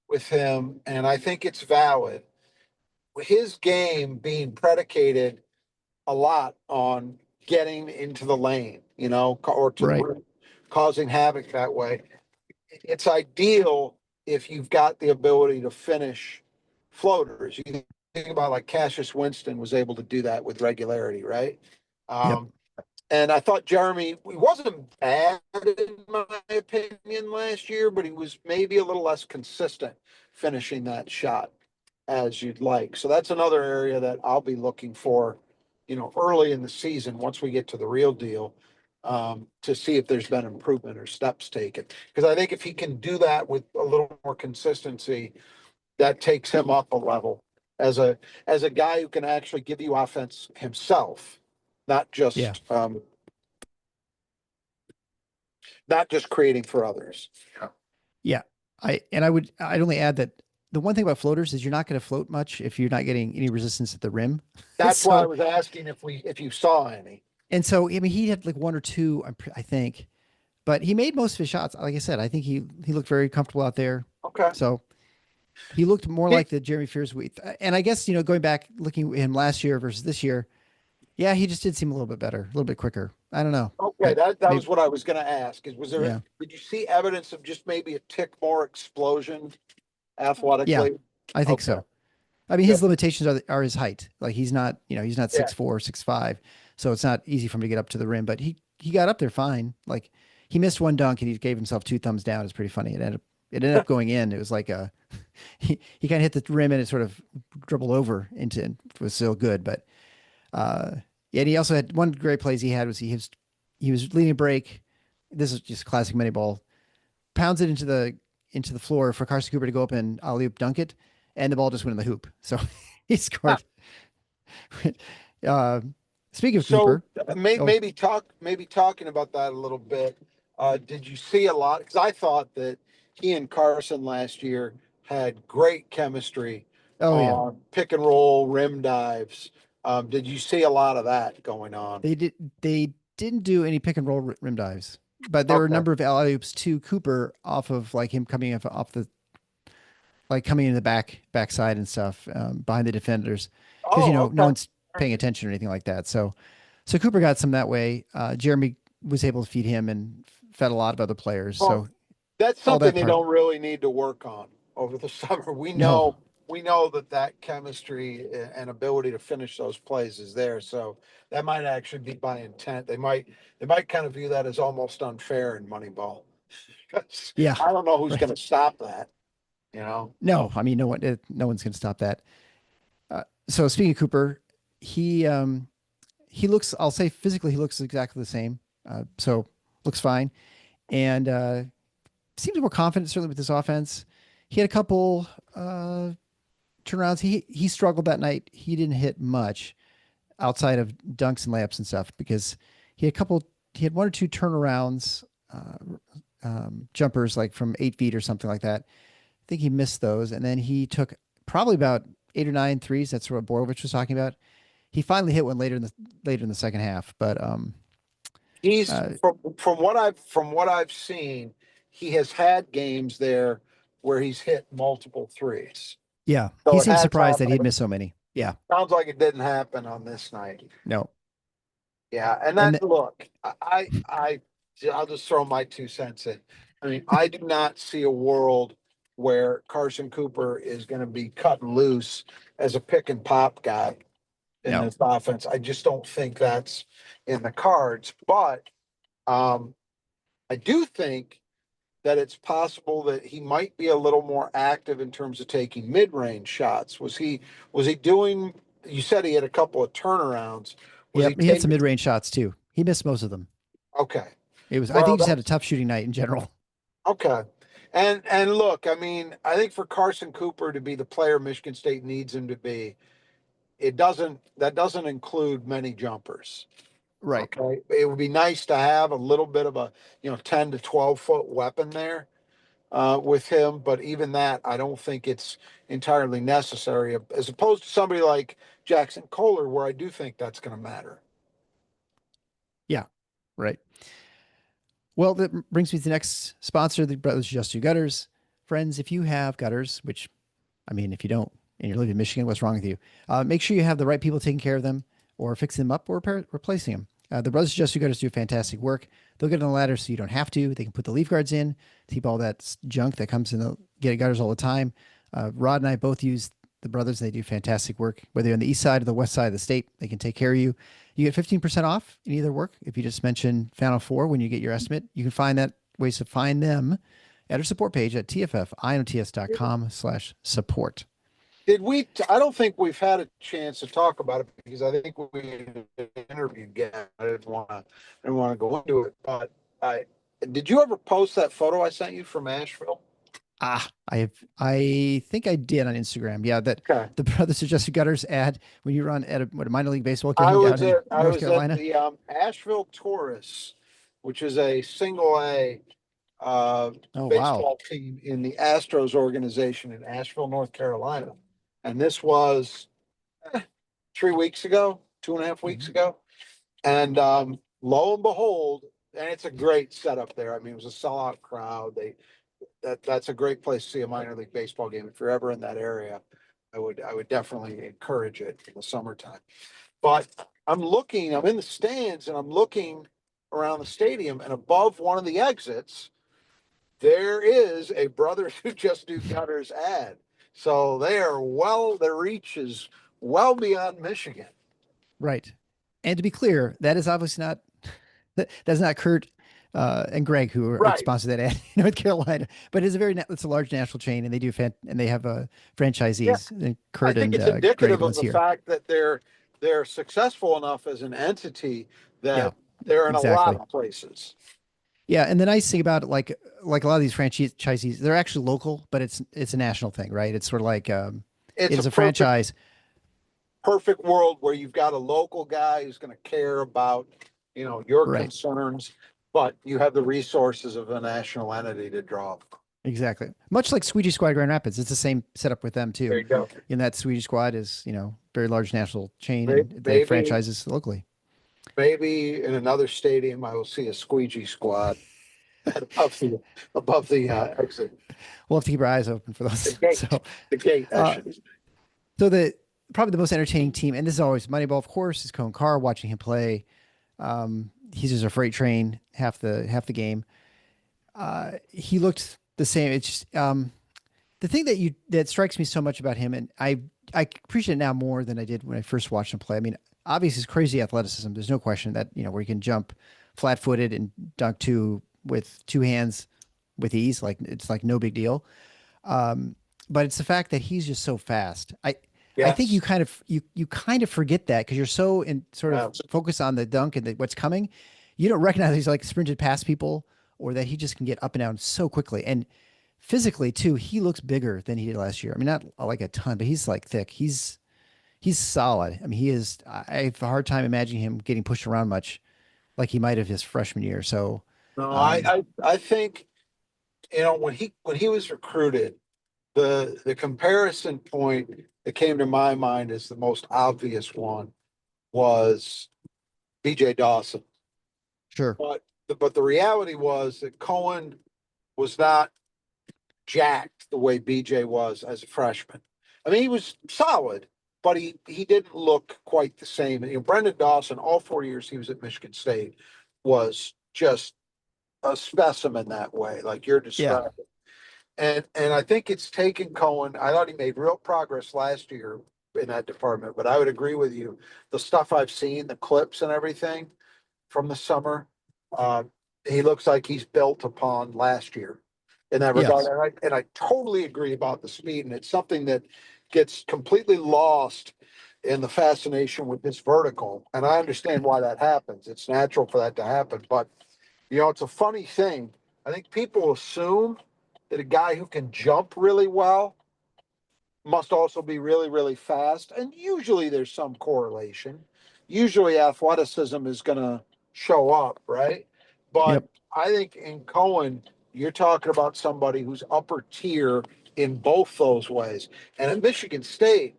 Speaker 2: with him, and I think it's valid. His game being predicated a lot on getting into the lane, or to the
Speaker 1: right.
Speaker 2: rim, causing havoc that way. It's ideal if you've got the ability to finish floaters. You think about like Cassius Winston was able to do that with regularity, right?
Speaker 1: Yep.
Speaker 2: Um, and I thought Jeremy, he wasn't bad in my opinion last year, but he was maybe a little less consistent finishing that shot as you'd like. So that's another area that I'll be looking for, early in the season once we get to the real deal, to see if there's been improvement or steps taken. Because I think if he can do that with a little more consistency, that takes him up a level as a guy who can actually give you offense himself, not
Speaker 1: Yeah.
Speaker 2: just not just creating for others.
Speaker 1: Yeah. I'd only add that the one thing about floaters is you're not going to float much if you're not getting any resistance at the rim.
Speaker 2: That's why I
Speaker 1: So,
Speaker 2: was asking if you saw any.
Speaker 1: and so, I mean, he had like one or two, I think, but he made most of his shots. Like I said, I think he looked very comfortable out there.
Speaker 2: Okay.
Speaker 1: So he looked more
Speaker 2: He,
Speaker 1: like the Jeremy Fears we, and I guess, going back, looking at him last year versus this year, yeah, he just did seem a little bit better, a little bit quicker. I don't know,
Speaker 2: okay,
Speaker 1: but
Speaker 2: that
Speaker 1: maybe,
Speaker 2: was what I was going to ask. Is was there?
Speaker 1: yeah,
Speaker 2: Did you see evidence of just maybe a tick more explosion
Speaker 1: yeah,
Speaker 2: athletically?
Speaker 1: I think
Speaker 2: Okay.
Speaker 1: so. I mean,
Speaker 2: Good.
Speaker 1: his limitations are his height. Like he's not
Speaker 2: Yeah.
Speaker 1: 6'4", 6'5", so it's not easy for him to get up to the rim. But he got up there fine. Like he missed one dunk and he gave himself two thumbs down. It's pretty funny. It ended up going in. It was like he kind of hit the rim and it sort of dribbled over into it was still good. But yeah, and he also had one great plays he had was he was leading a break. This is just classic Moneyball. Pounds it into the floor for Carson Cooper to go up and alley oop dunk it, and the ball just went in the hoop. So he scored. uh, Speaking of
Speaker 2: So
Speaker 1: Cooper, oh
Speaker 2: maybe talking about that a little bit. Did you see a lot? Because I thought that he and Carson last year had great chemistry
Speaker 1: oh yeah,
Speaker 2: on pick and roll rim dives. Did you see a lot of that going on?
Speaker 1: they didn't do any pick and roll rim dives, but there were a
Speaker 2: Okay.
Speaker 1: number of alley oops to Cooper off of like him coming off the like coming in the backside and stuff behind the defenders because
Speaker 2: Oh,
Speaker 1: no
Speaker 2: okay.
Speaker 1: one's paying attention or anything like that. So Cooper got some that way. Jeremy was able to feed him and fed a lot of other players.
Speaker 2: Well,
Speaker 1: So
Speaker 2: that's
Speaker 1: all
Speaker 2: something
Speaker 1: that
Speaker 2: they
Speaker 1: part.
Speaker 2: don't really need to work on over the summer.
Speaker 1: No,
Speaker 2: We know that chemistry and ability to finish those plays is there. So that might actually be by intent. They might kind of view that as almost unfair in Moneyball. 'Cause
Speaker 1: yeah,
Speaker 2: I don't know who's going
Speaker 1: right.
Speaker 2: to stop that. You know.
Speaker 1: No, I mean no one's going to stop that. So speaking of Cooper, he he looks. I'll say physically he looks exactly the same. So looks fine and seems more confident certainly with this offense. He had a couple. turnarounds. He struggled that night. He didn't hit much outside of dunks and layups and stuff because he had one or two turnarounds, jumpers like from 8 feet or something like that. I think he missed those. And then he took probably about 8 or 9 threes. That's what Borovic was talking about. He finally hit one later in the second half, but
Speaker 2: He's from what I've seen, he has had games there where he's hit multiple threes.
Speaker 1: yeah,
Speaker 2: So
Speaker 1: he
Speaker 2: it
Speaker 1: seemed
Speaker 2: has
Speaker 1: surprised that he'd
Speaker 2: happened.
Speaker 1: missed so many. Yeah,
Speaker 2: Sounds like it didn't happen on this night.
Speaker 1: no,
Speaker 2: Yeah, and
Speaker 1: and
Speaker 2: that look, I'll just throw my 2 cents in. I mean, I do not see a world where Carson Cooper is going to be cutting loose as a pick and pop guy in
Speaker 1: no,
Speaker 2: this offense. I just don't think that's in the cards. But I do think that it's possible that he might be a little more active in terms of taking mid-range shots. Was he doing? You said he had a couple of turnarounds. Was he
Speaker 1: yep. He had some
Speaker 2: taking?
Speaker 1: mid-range shots too. He missed most of them.
Speaker 2: Okay.
Speaker 1: I think
Speaker 2: Well,
Speaker 1: he just had a tough shooting night in general.
Speaker 2: okay. And look, I mean, I think for Carson Cooper to be the player Michigan State needs him to be, that doesn't include many jumpers.
Speaker 1: Right.
Speaker 2: Okay. It would be nice to have a little bit of a, 10 to 12 foot weapon there with him, but even that, I don't think it's entirely necessary as opposed to somebody like Jackson Kohler, where I do think that's going to matter.
Speaker 1: Yeah. Right. Well, that brings me to the next sponsor, the Brothers Just Do Gutters. Friends, if you have gutters, which, I mean, if you don't and you're living in Michigan, what's wrong with you? Make sure you have the right people taking care of them or fixing them up or replacing them. The Brothers Just Do Gutters do fantastic work. They'll get on the ladder so you don't have to. They can put the leaf guards in to keep all that junk that comes in the gutters all the time. Rod and I both use the Brothers. They do fantastic work. Whether you're on the east side or the west side of the state, they can take care of you. You get 15% off in either work if you just mention Final Four when you get your estimate. You can find that ways to find them at our support page at tffinots.com/support.
Speaker 2: Did we? I don't think we've had a chance to talk about it because I think we interviewed Gavin. I didn't want to go into it, but did you ever post that photo I sent you from Asheville?
Speaker 1: I think I did on Instagram. Yeah, that
Speaker 2: Okay.
Speaker 1: the Brothers Suggested Gutters ad when you run at a minor league baseball
Speaker 2: I
Speaker 1: game
Speaker 2: was
Speaker 1: down in
Speaker 2: at I
Speaker 1: North
Speaker 2: was at
Speaker 1: Carolina.
Speaker 2: the Asheville Taurus, which is a single A
Speaker 1: Oh wow.
Speaker 2: baseball team in the Astros organization in Asheville, North Carolina, and this was 3 weeks ago, 2.5 weeks
Speaker 1: Mhm.
Speaker 2: ago. And lo and behold, and it's a great setup there. I mean, it was a sellout crowd. That's a great place to see a minor league baseball game. If you're ever in that area, I would definitely encourage it in the summertime. But I'm in the stands and I'm looking around the stadium, and above one of the exits, there is a Brothers Who Just Do Gutters ad. So their reach is well beyond Michigan.
Speaker 1: Right. And to be clear, that is obviously not that's not Kurt and Greg who
Speaker 2: Right.
Speaker 1: sponsored that ad in North Carolina, but it's a large national chain and they do and they have
Speaker 2: Yeah.
Speaker 1: franchisees and
Speaker 2: I
Speaker 1: Kurt
Speaker 2: think
Speaker 1: and
Speaker 2: it's
Speaker 1: Greg
Speaker 2: indicative of
Speaker 1: lives
Speaker 2: the
Speaker 1: here.
Speaker 2: fact that they're successful enough as an entity
Speaker 1: Yeah,
Speaker 2: that they're in a lot
Speaker 1: exactly.
Speaker 2: of places.
Speaker 1: Yeah, and the nice thing about it, like a lot of these franchisees, they're actually local, but it's a national thing, right? It's sort of like
Speaker 2: It's
Speaker 1: it
Speaker 2: a
Speaker 1: is a franchise.
Speaker 2: perfect world where you've got a local guy who's going to care about, your
Speaker 1: Right.
Speaker 2: concerns, but you have the resources of a national entity to draw.
Speaker 1: Exactly. Much like Swedish Squad Grand Rapids, it's the same setup with them
Speaker 2: There
Speaker 1: too.
Speaker 2: you go.
Speaker 1: In that Swedish Squad is, very large national chain
Speaker 2: Maybe,
Speaker 1: and they have
Speaker 2: maybe,
Speaker 1: franchises locally.
Speaker 2: maybe in another stadium, I will see a squeegee squad above the exit.
Speaker 1: We'll have to keep our eyes open for
Speaker 2: The
Speaker 1: those.
Speaker 2: gate, the gate,
Speaker 1: Uh,
Speaker 2: actually.
Speaker 1: so the probably the most entertaining team, and this is always Moneyball, of course, is Cohen Carr. Watching him play, he's just a freight train half the game. He looked the same. It's just the thing that strikes me so much about him, and I appreciate it now more than I did when I first watched him play. I mean, obviously, his crazy athleticism. There's no question that where he can jump flat-footed and dunk with two hands with ease. Like it's like no big deal. But it's the fact that he's just so fast. I think
Speaker 2: Yes.
Speaker 1: you kind of forget that because you're so in sort of
Speaker 2: Yes.
Speaker 1: focused on the dunk and what's coming. You don't recognize he's like sprinted past people or that he just can get up and down so quickly. And physically too, he looks bigger than he did last year. I mean, not like a ton, but he's like thick. He's solid. I mean, he is. I have a hard time imagining him getting pushed around much like he might have his freshman year. So,
Speaker 2: No,
Speaker 1: um,
Speaker 2: I think, when he was recruited, the comparison point that came to my mind as the most obvious one was BJ Dawson.
Speaker 1: sure.
Speaker 2: But the reality was that Cohen was not jacked the way BJ was as a freshman. I mean, he was solid, but he didn't look quite the same. Brendan Dawson, all 4 years he was at Michigan State, was just a specimen that way, like you're
Speaker 1: Yeah.
Speaker 2: describing. And I think it's taken Cohen. I thought he made real progress last year in that department, but I would agree with you. The stuff I've seen, the clips and everything from the summer, uh, he looks like he's built upon last year in that regard.
Speaker 1: Yes.
Speaker 2: And I totally agree about the speed, and it's something that gets completely lost in the fascination with this vertical. And I understand why that happens. It's natural for that to happen, but it's a funny thing. I think people assume that a guy who can jump really well must also be really, really fast. And usually there's some correlation. Usually athleticism is going to show up, right? But
Speaker 1: Yep.
Speaker 2: I think in Cohen, you're talking about somebody who's upper tier in both those ways. And at Michigan State,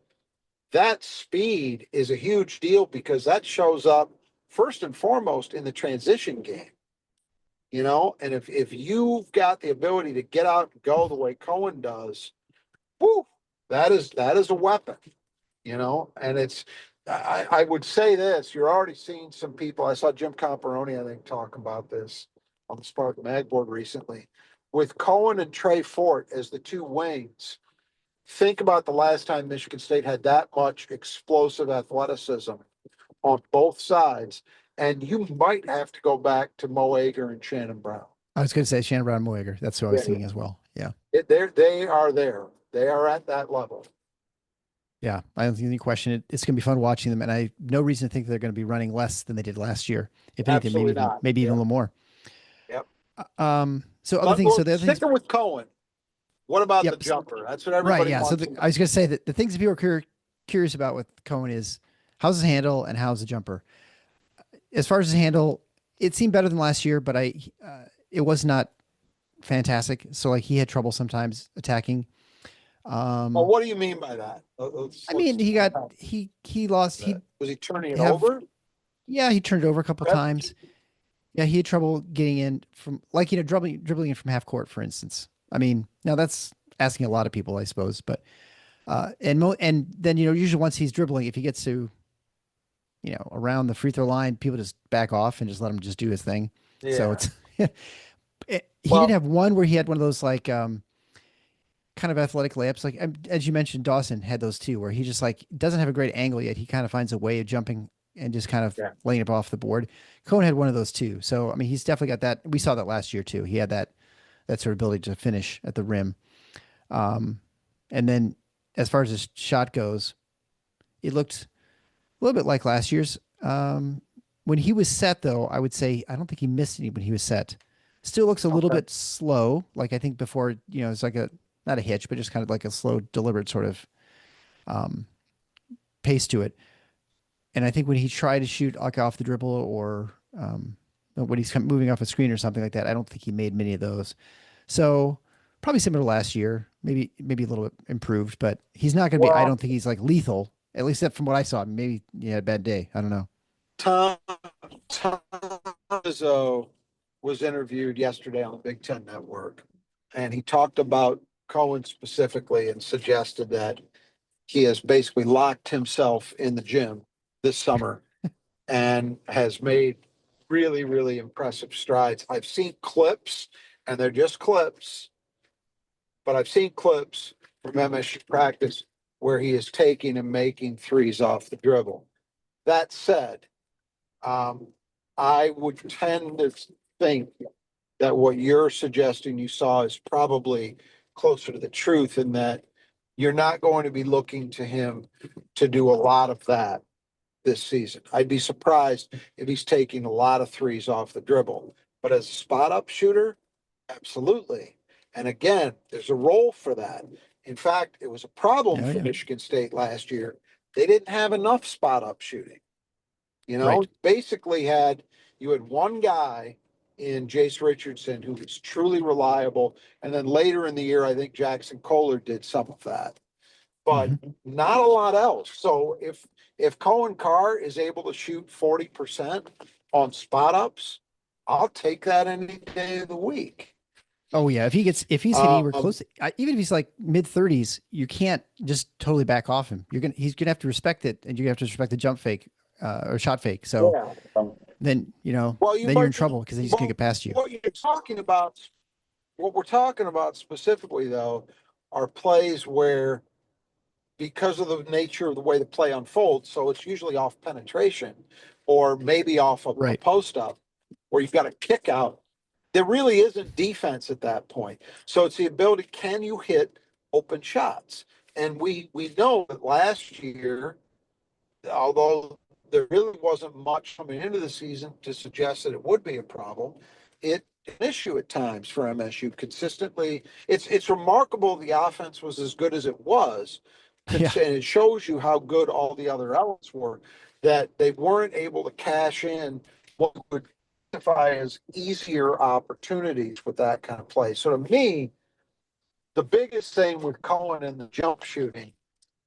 Speaker 2: that speed is a huge deal because that shows up first and foremost in the transition game. And if you've got the ability to get out and go the way Cohen does, whoo, that is a weapon, and I would say this, you're already seeing some people. I saw Jim Comparoni, I think, talk about this on the Spark Mag board recently. With Cohen and Trey Fort as the two wings, think about the last time Michigan State had that much explosive athleticism on both sides. And you might have to go back to Mo Ager and Shannon Brown.
Speaker 1: I was going to say Shannon Brown Moeger. That's what I was
Speaker 2: Yeah,
Speaker 1: thinking as well. Yeah.
Speaker 2: they are there. They are at that level.
Speaker 1: Yeah. I don't think any question it. It's going to be fun watching them. And I have no reason to think they're going to be running less than they did last year. If anything,
Speaker 2: Absolutely not.
Speaker 1: maybe even a
Speaker 2: Yep.
Speaker 1: little more.
Speaker 2: Yep.
Speaker 1: So other
Speaker 2: But
Speaker 1: things. So
Speaker 2: well,
Speaker 1: the other things,
Speaker 2: sticking with Cohen, what about the
Speaker 1: yep.
Speaker 2: jumper? That's what
Speaker 1: Right.
Speaker 2: everybody
Speaker 1: Yeah. So
Speaker 2: wants to know.
Speaker 1: I was going to say that the things that people are curious about with Cohen is how's his handle and how's the jumper. As far as his handle, it seemed better than last year, but it was not fantastic. So like he had trouble sometimes attacking.
Speaker 2: Well,
Speaker 1: Um,
Speaker 2: what do you mean by that?
Speaker 1: I mean, he lost.
Speaker 2: Was he turning it
Speaker 1: He'd have
Speaker 2: over?
Speaker 1: Yeah, he turned it over a couple
Speaker 2: Okay.
Speaker 1: times. Yeah, he had trouble getting in from like dribbling in from half court, for instance. I mean, now that's asking a lot of people, I suppose, but and then usually once he's dribbling, if he gets to around the free throw line, people just back off and just let him just do his thing. So
Speaker 2: Yeah.
Speaker 1: it's he did
Speaker 2: Well,
Speaker 1: have one where he had one of those like kind of athletic layups, like as you mentioned, Dawson had those too, where he just like doesn't have a great angle yet. He kind of finds a way of jumping and just kind of
Speaker 2: yeah.
Speaker 1: laying it off the board. Cohen had one of those too. So I mean, he's definitely got that. We saw that last year too. He had that sort of ability to finish at the rim. Um, and then as far as his shot goes, it looked a little bit like last year's. When he was set, though, I would say I don't think he missed any when he was set. Still looks a little
Speaker 2: Okay.
Speaker 1: bit slow. Like I think before, it's like a not a hitch, but just kind of like a slow, deliberate sort of um, pace to it. And I think when he tried to shoot like off the dribble or when he's moving off a screen or something like that, I don't think he made many of those. So probably similar to last year, maybe a little bit improved, but he's not going to be. I
Speaker 2: Well,
Speaker 1: don't think he's like lethal. At least from what I saw. Maybe he had a bad day. I don't know.
Speaker 2: Tom Izzo was interviewed yesterday on the Big Ten Network, and he talked about Cohen specifically and suggested that he has basically locked himself in the gym this summer and has made really, really impressive strides. I've seen clips, and they're just clips, but I've seen clips from MSU practice where he is taking and making threes off the dribble. That said, um, I would tend to think that what you're suggesting you saw is probably closer to the truth in that you're not going to be looking to him to do a lot of that this season. I'd be surprised if he's taking a lot of threes off the dribble, but as a spot up shooter, absolutely. And again, there's a role for that. In fact, it was a problem
Speaker 1: Oh,
Speaker 2: for
Speaker 1: yeah.
Speaker 2: Michigan State last year. They didn't have enough spot up shooting.
Speaker 1: Right.
Speaker 2: Basically you had one guy in Jace Richardson who was truly reliable. And then later in the year, I think Jackson Kohler did some of that, but
Speaker 1: Mhm.
Speaker 2: not a lot else. So if Cohen Carr is able to shoot 40% on spot ups, I'll take that any day of the week.
Speaker 1: Oh yeah, if he's hitting anywhere
Speaker 2: Um,
Speaker 1: close, even if he's like mid 30s, you can't just totally back off him. He's gonna have to respect it, and you have to respect the jump fake or shot fake. So
Speaker 2: yeah.
Speaker 1: then
Speaker 2: Well, you
Speaker 1: then you're in
Speaker 2: might,
Speaker 1: trouble because he's gonna
Speaker 2: well,
Speaker 1: get past you.
Speaker 2: what you're talking about, what we're talking about specifically though, are plays where because of the nature of the way the play unfolds, so it's usually off penetration or maybe off of a
Speaker 1: Right.
Speaker 2: post up where you've got a kick out. There really isn't defense at that point. So it's the ability, can you hit open shots? And we know that last year, although there really wasn't much coming into the season to suggest that it would be a problem, it an issue at times for MSU consistently. It's remarkable the offense was as good as it was, and
Speaker 1: Yeah.
Speaker 2: it shows you how good all the other elements were, that they weren't able to cash in what would identify as easier opportunities with that kind of play. So to me, the biggest thing with Cohen and the jump shooting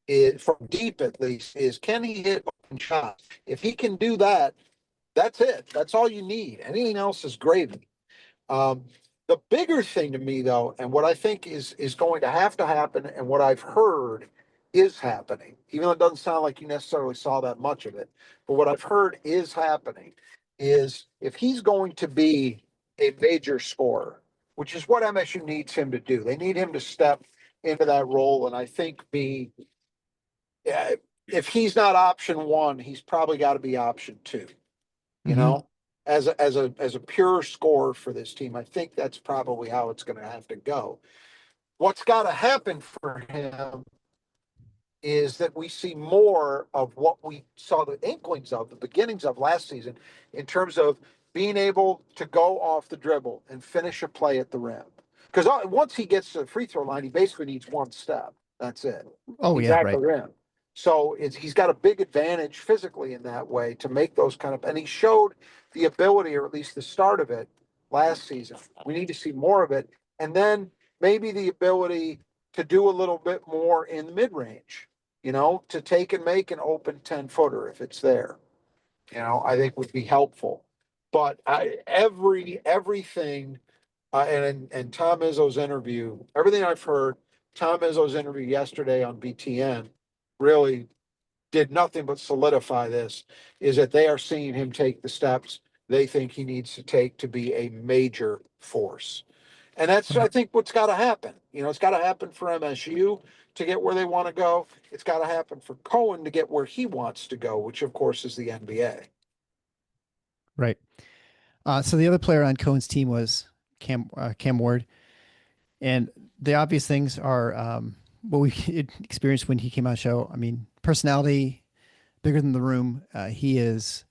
Speaker 2: is, from deep at least, is can he hit open shots? If he can do that, that's it. That's all you need. Anything else is gravy. Um, the bigger thing to me, though, and what I think is going to happen, and what I've heard is happening, even though it doesn't sound like you necessarily saw that much of it, but what I've heard is happening is if he's going to be a major scorer, which is what MSU needs him to do. They need him to step into that role, and I think be yeah, if he's not option one, he's probably got to be option two, you
Speaker 1: Hmm.
Speaker 2: know, as a pure scorer for this team. I think that's probably how it's going to have to go. What's got to happen for him is that we see more of what we saw the inklings of, the beginnings of last season, in terms of being able to go off the dribble and finish a play at the rim. Because once he gets to the free throw line, he basically needs one step. That's it.
Speaker 1: Oh
Speaker 2: He's
Speaker 1: yeah.
Speaker 2: at the
Speaker 1: Right.
Speaker 2: rim. So he's got a big advantage physically in that way to make those kind of, and he showed the ability, or at least the start of it last season. We need to see more of it. And then maybe the ability to do a little bit more in the mid range, to take and make an open 10-footer if it's there, I think would be helpful. But everything, and Tom Izzo's interview, everything I've heard, Tom Izzo's interview yesterday on BTN really did nothing but solidify this, is that they are seeing him take the steps they think he needs to take to be a major force. And that's, I
Speaker 1: Right.
Speaker 2: think, what's got to happen. It's got to happen for MSU to get where they want to go. It's got to happen for Cohen to get where he wants to go, which of course is the NBA.
Speaker 1: Right. So the other player on Cohen's team was Cam Ward, and the obvious things are what we experienced when he came on the show. I mean, personality, bigger than the room. He is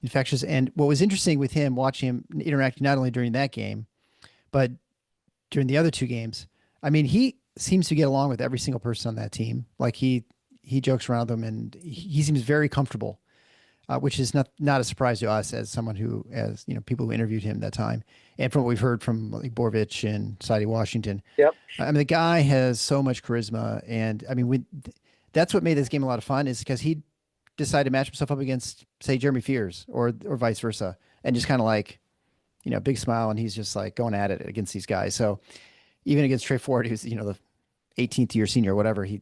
Speaker 1: infectious. And what was interesting with him, watching him interacting not only during that game, but during the other two games, I mean, he seems to get along with every single person on that team. Like he jokes around them, and he seems very comfortable, which is not a surprise to us as someone who, as people who interviewed him that time, and from what we've heard from like Borvich and Sadie Washington.
Speaker 2: Yep.
Speaker 1: I mean, the guy has so much charisma, and I mean, that's what made this game a lot of fun, is because he decided to match himself up against, say, Jeremy Fears or vice versa, and just kind of like, big smile, and he's just like going at it against these guys. So even against Trey Fort, who's the 18th year senior or whatever, he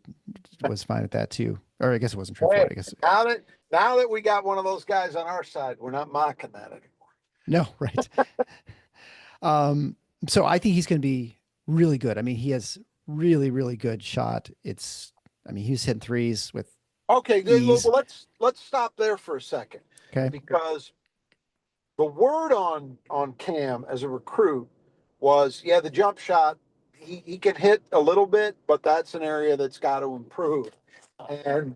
Speaker 1: was fine with that too. Or I guess it wasn't Trey
Speaker 2: Hey,
Speaker 1: Fort. I guess
Speaker 2: now that we got one of those guys on our side, we're not mocking that anymore.
Speaker 1: no, right. Um, so I think he's going to be really good. I mean, he has really, really good shot. I mean, he was hitting threes with
Speaker 2: Okay, well,
Speaker 1: ease.
Speaker 2: let's stop there for a second,
Speaker 1: Okay.
Speaker 2: because the word on Cam as a recruit was, yeah, the jump shot, he can hit a little bit, but that's an area that's got to improve. And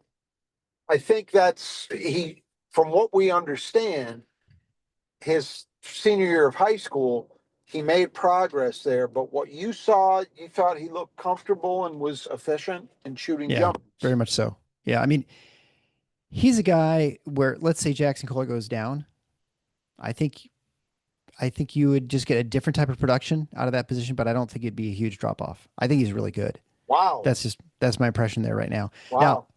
Speaker 2: I think from what we understand, his senior year of high school, he made progress there. But what you saw, you thought he looked comfortable and was efficient in shooting
Speaker 1: Yeah,
Speaker 2: jumpers.
Speaker 1: very much so. Yeah, I mean, he's a guy where let's say Jackson Kohler goes down. I think I think you would just get a different type of production out of that position, but I don't think it'd be a huge drop off. I think he's really good.
Speaker 2: Wow.
Speaker 1: That's my impression there right now. Now,
Speaker 2: Wow.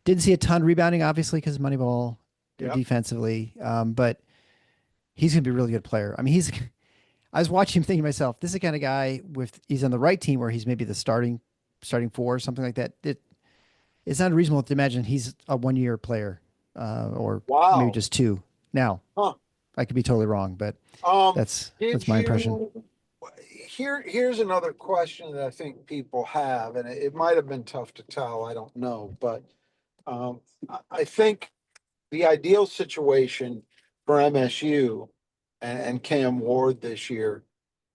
Speaker 1: didn't see a ton rebounding, obviously, because Moneyball
Speaker 2: Yep.
Speaker 1: defensively, but he's gonna be a really good player. I mean, he's. I was watching him thinking to myself, this is the kind of guy with he's on the right team where he's maybe the starting four or something like that. It's not reasonable to imagine he's a 1 year player, or maybe
Speaker 2: Wow.
Speaker 1: just two. Now,
Speaker 2: Huh.
Speaker 1: I could be totally wrong, but
Speaker 2: Um,
Speaker 1: that's
Speaker 2: did
Speaker 1: my impression.
Speaker 2: you here's another question that I think people have, and it might have been tough to tell, I don't know, but I think the ideal situation for MSU and Cam Ward this year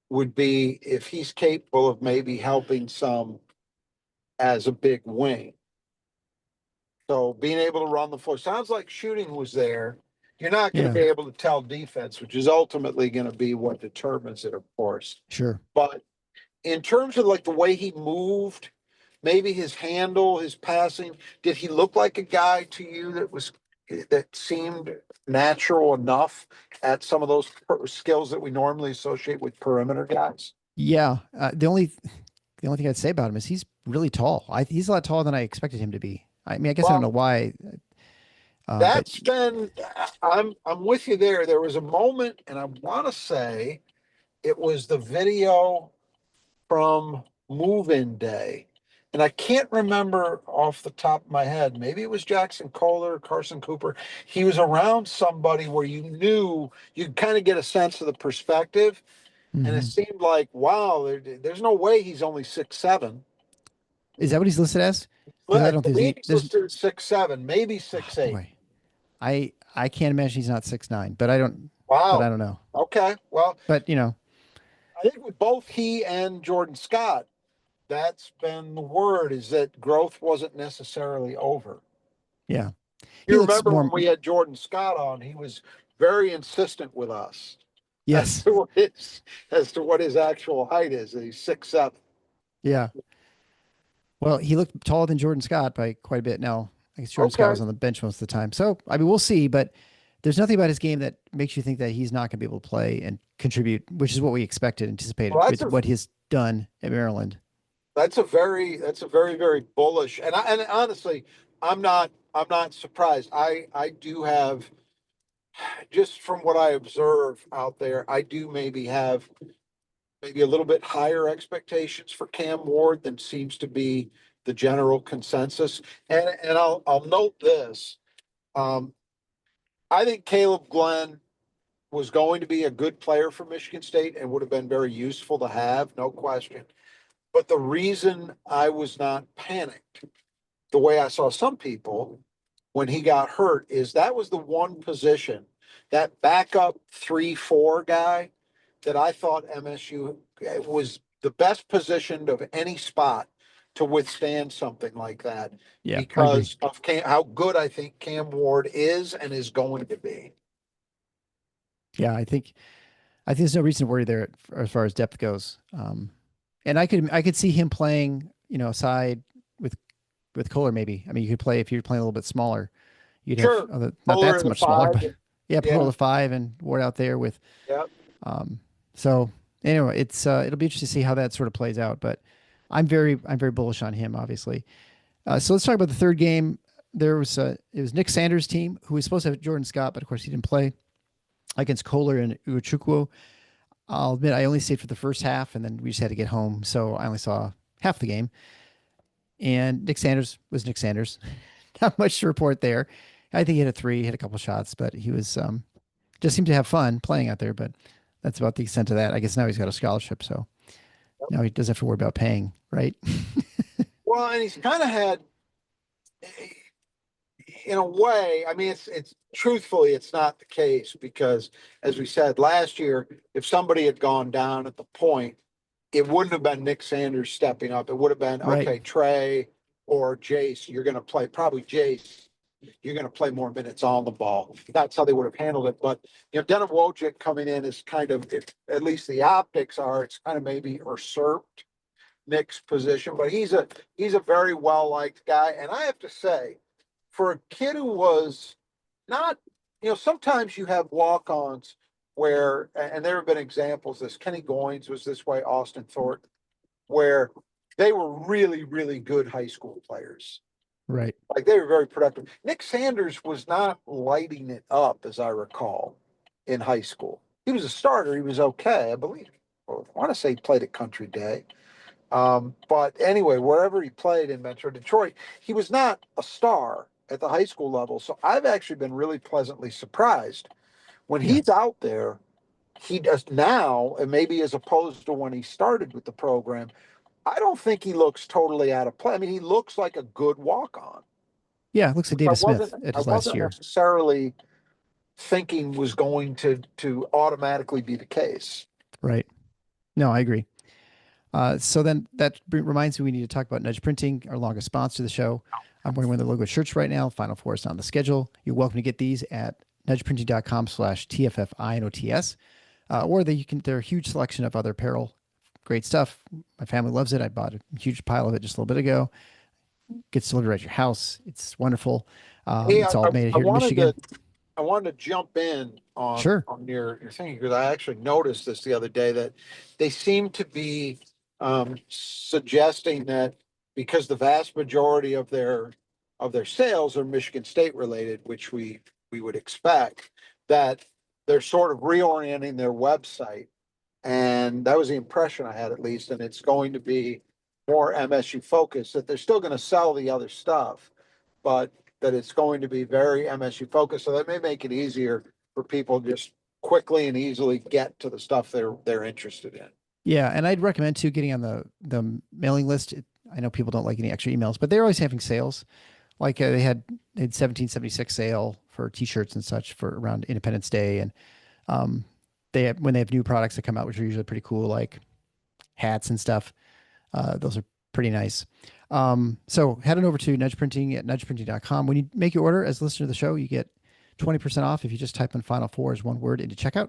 Speaker 2: would be if he's capable of maybe helping some as a big wing. So being able to run the floor sounds like shooting was there. You're not going to
Speaker 1: Yeah,
Speaker 2: be able to tell defense, which is ultimately going to be what determines it, of course.
Speaker 1: sure.
Speaker 2: But in terms of like the way he moved, maybe his handle, his passing, did he look like a guy to you that seemed natural enough at some of those skills that we normally associate with perimeter guys?
Speaker 1: Yeah. The only thing I'd say about him is he's really tall. He's a lot taller than I expected him to be. I mean, I guess I don't know
Speaker 2: Well,
Speaker 1: why, but
Speaker 2: that's been I'm with you there. There was a moment, and I want to say it was the video from move-in day. And I can't remember off the top of my head. Maybe it was Jackson Kohler, Carson Cooper. He was around somebody where you knew you'd kind of get a sense of the perspective. And it
Speaker 1: mhm.
Speaker 2: seemed like, wow, there's no way he's only 6'7".
Speaker 1: Is that what he's listed as? Because
Speaker 2: Well,
Speaker 1: I
Speaker 2: I
Speaker 1: don't think
Speaker 2: believe he's
Speaker 1: there's.
Speaker 2: listed at 6'7", maybe
Speaker 1: Oh
Speaker 2: 6'8".
Speaker 1: boy, I can't imagine he's not 6'9", but I
Speaker 2: Wow.
Speaker 1: don't know.
Speaker 2: Okay. Well,
Speaker 1: But
Speaker 2: I think with both he and Jordan Scott, that's been the word, is that growth wasn't necessarily over.
Speaker 1: yeah, he
Speaker 2: You
Speaker 1: looks
Speaker 2: remember when
Speaker 1: more.
Speaker 2: we had Jordan Scott on, he was very insistent with us as
Speaker 1: Yes,
Speaker 2: to what his actual height is. That he's 6'7".
Speaker 1: yeah. Well, he looked taller than Jordan Scott by quite a bit. Now, I guess Jordan Scott
Speaker 2: Okay.
Speaker 1: was on the bench most of the time. So, I mean, we'll see. But there's nothing about his game that makes you think that he's not going to be able to play and contribute, which is what we expected, anticipated
Speaker 2: Well,
Speaker 1: with what he's done at Maryland.
Speaker 2: that's a very, very bullish. And honestly, I'm not surprised. I do have, just from what I observe out there, I do maybe have maybe a little bit higher expectations for Cam Ward than seems to be the general consensus. And I'll note this. Um, I think Caleb Glenn was going to be a good player for Michigan State and would have been very useful to have, no question. But the reason I was not panicked, the way I saw some people when he got hurt, is that was the one position, that backup 3-4 guy, that I thought MSU was the best positioned of any spot to withstand something like that
Speaker 1: Yeah, I agree.
Speaker 2: because of how good I think Cam Ward is and is going to be.
Speaker 1: Yeah, I think there's no reason to worry there as far as depth goes. And I could see him playing, aside with Kohler maybe. I mean, you could play if you're playing a little bit smaller. You'd have
Speaker 2: Sure.
Speaker 1: not
Speaker 2: Fuller
Speaker 1: that
Speaker 2: in
Speaker 1: so
Speaker 2: the
Speaker 1: much smaller,
Speaker 2: five.
Speaker 1: but yeah, put all
Speaker 2: Yeah.
Speaker 1: the five and Ward out there with.
Speaker 2: Yeah.
Speaker 1: Um, so anyway, it'll be interesting to see how that sort of plays out. But I'm very bullish on him, obviously. So let's talk about the third game. It was Nick Sanders' team who was supposed to have Jordan Scott, but of course he didn't play against Kohler and Wjic. I'll admit I only stayed for the first half, and then we just had to get home, so I only saw half the game. And Nick Sanders was Nick Sanders. Not much to report there. I think he hit a three, hit a couple shots, but he was just seemed to have fun playing out there. But that's about the extent of that. I guess now he's got a scholarship, so now he doesn't have to worry about paying, right?
Speaker 2: Well, and he's kind of had, in a way, I mean, it's truthfully, it's not the case because, as we said last year, if somebody had gone down at the point, it wouldn't have been Nick Sanders stepping up. It would have been,
Speaker 1: Right.
Speaker 2: okay, Trey or Jace, you're going to play, probably Jace. you're going to play more minutes on the ball. That's how they would have handled it. But, Dennic Wjic coming in is kind of, if at least the optics are, it's kind of maybe usurped Nick's position, but he's a very well-liked guy. And I have to say, for a kid who was not, sometimes you have walk-ons where, and there have been examples, this Kenny Goins was this way, Austin Thornton, where they were really, really good high school players.
Speaker 1: Right.
Speaker 2: Like they were very productive. Nick Sanders was not lighting it up, as I recall, in high school. He was a starter. He was okay, I believe. I want to say he played at Country Day. But anyway, wherever he played in Metro Detroit, he was not a star at the high school level. So I've actually been really pleasantly surprised when he's out there. He does now, and maybe as opposed to when he started with the program, I don't think he looks totally out of play. I mean, he looks like a good walk-on.
Speaker 1: Yeah, it looks like Davis Smith at his last year.
Speaker 2: Necessarily thinking was going to automatically be the case.
Speaker 1: Right. No, I agree. So then that reminds me we need to talk about Nudge Printing, our longest sponsor of the show. I'm wearing one of the logo shirts right now. Final Four is on the schedule. You're welcome to get these at nudgeprinting.com/TFFINOTS. Or they're a huge selection of other apparel. Great stuff. My family loves it. I bought a huge pile of it just a little bit ago. Gets delivered at your house. It's wonderful. It's all made here in Michigan.
Speaker 2: I wanted to jump in on your thing because I actually noticed this the other day that they seem to be suggesting that because the vast majority of their sales are Michigan State related, which we would expect, that they're sort of reorienting their website. And that was the impression I had, at least. And it's going to be more MSU focused, that they're still going to sell the other stuff, but that it's going to be very MSU focused. So that may make it easier for people to just quickly and easily get to the stuff they're interested in.
Speaker 1: Yeah. And I'd recommend too, getting on the mailing list. I know people don't like any extra emails, but they're always having sales. Like they had 1776 sale for t-shirts and such for around Independence Day. And when they have new products that come out, which are usually pretty cool, like hats and stuff, those are pretty nice. So head on over to Nudge Printing at nudgeprinting.com. When you make your order as a listener to the show, you get 20% off if you just type in Final Four as one word into checkout.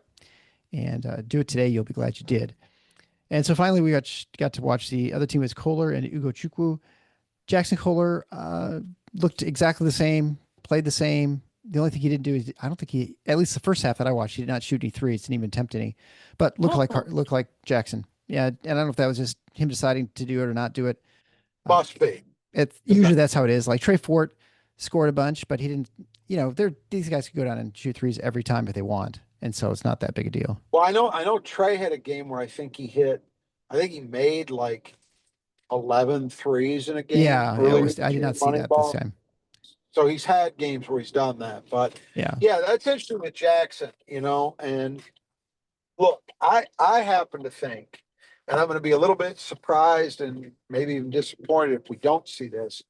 Speaker 1: And do it today. You'll be glad you did. And so finally, we got to watch the other team was Kohler and Wjic. Jackson Kohler looked exactly the same, played the same. The only thing he didn't do is, I don't think he, at least the first half that I watched, he did not shoot any threes, didn't even attempt any, but looked like Jackson. Yeah, and I don't know if that was just him deciding to do it or not do it.
Speaker 2: Must be.
Speaker 1: It's usually that's how it is. Like Trey Fort scored a bunch, but he didn't. These guys could go down and shoot threes every time if they want, and so it's not that big a deal.
Speaker 2: Well, I know Trey had a game where I think he made like 11 threes in a game.
Speaker 1: Yeah, I did not see that this time.
Speaker 2: So he's had games where he's done that, but yeah, that's interesting with Jackson, and look, I happen to think, and I'm going to be a little bit surprised and maybe even disappointed if we don't see this.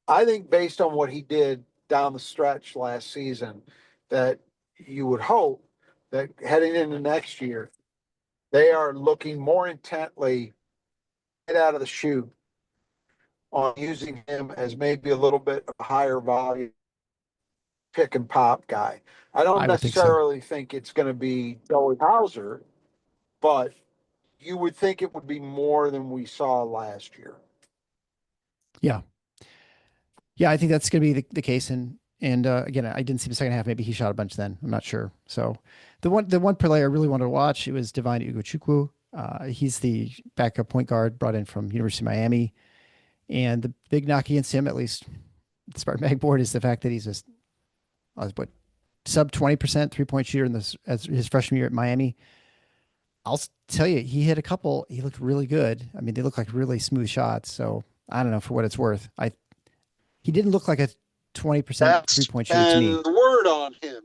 Speaker 2: I think based on what he did down the stretch last season, that you would hope that heading into next year, they are looking more intently right out of the chute on using him as maybe a little bit of a higher volume pick and pop guy. I don't necessarily think it's going to be Joey Hauser, but you would think it would be more than we saw last year.
Speaker 1: Yeah. Yeah, I think that's going to be the case. And again, I didn't see the second half. Maybe he shot a bunch then. I'm not sure. So the one player I really wanted to watch, it was Divine Wjic. He's the backup point guard brought in from University of Miami. And the big knock against him, at least the Spartan Mag board, is the fact that he's just sub 20% 3-point shooter as his freshman year at Miami. I'll tell you, he hit a couple. He looked really good. I mean, they look like really smooth shots. So I don't know, for what it's worth. He didn't look like a 20% 3-point shooter to me.
Speaker 2: The word on him,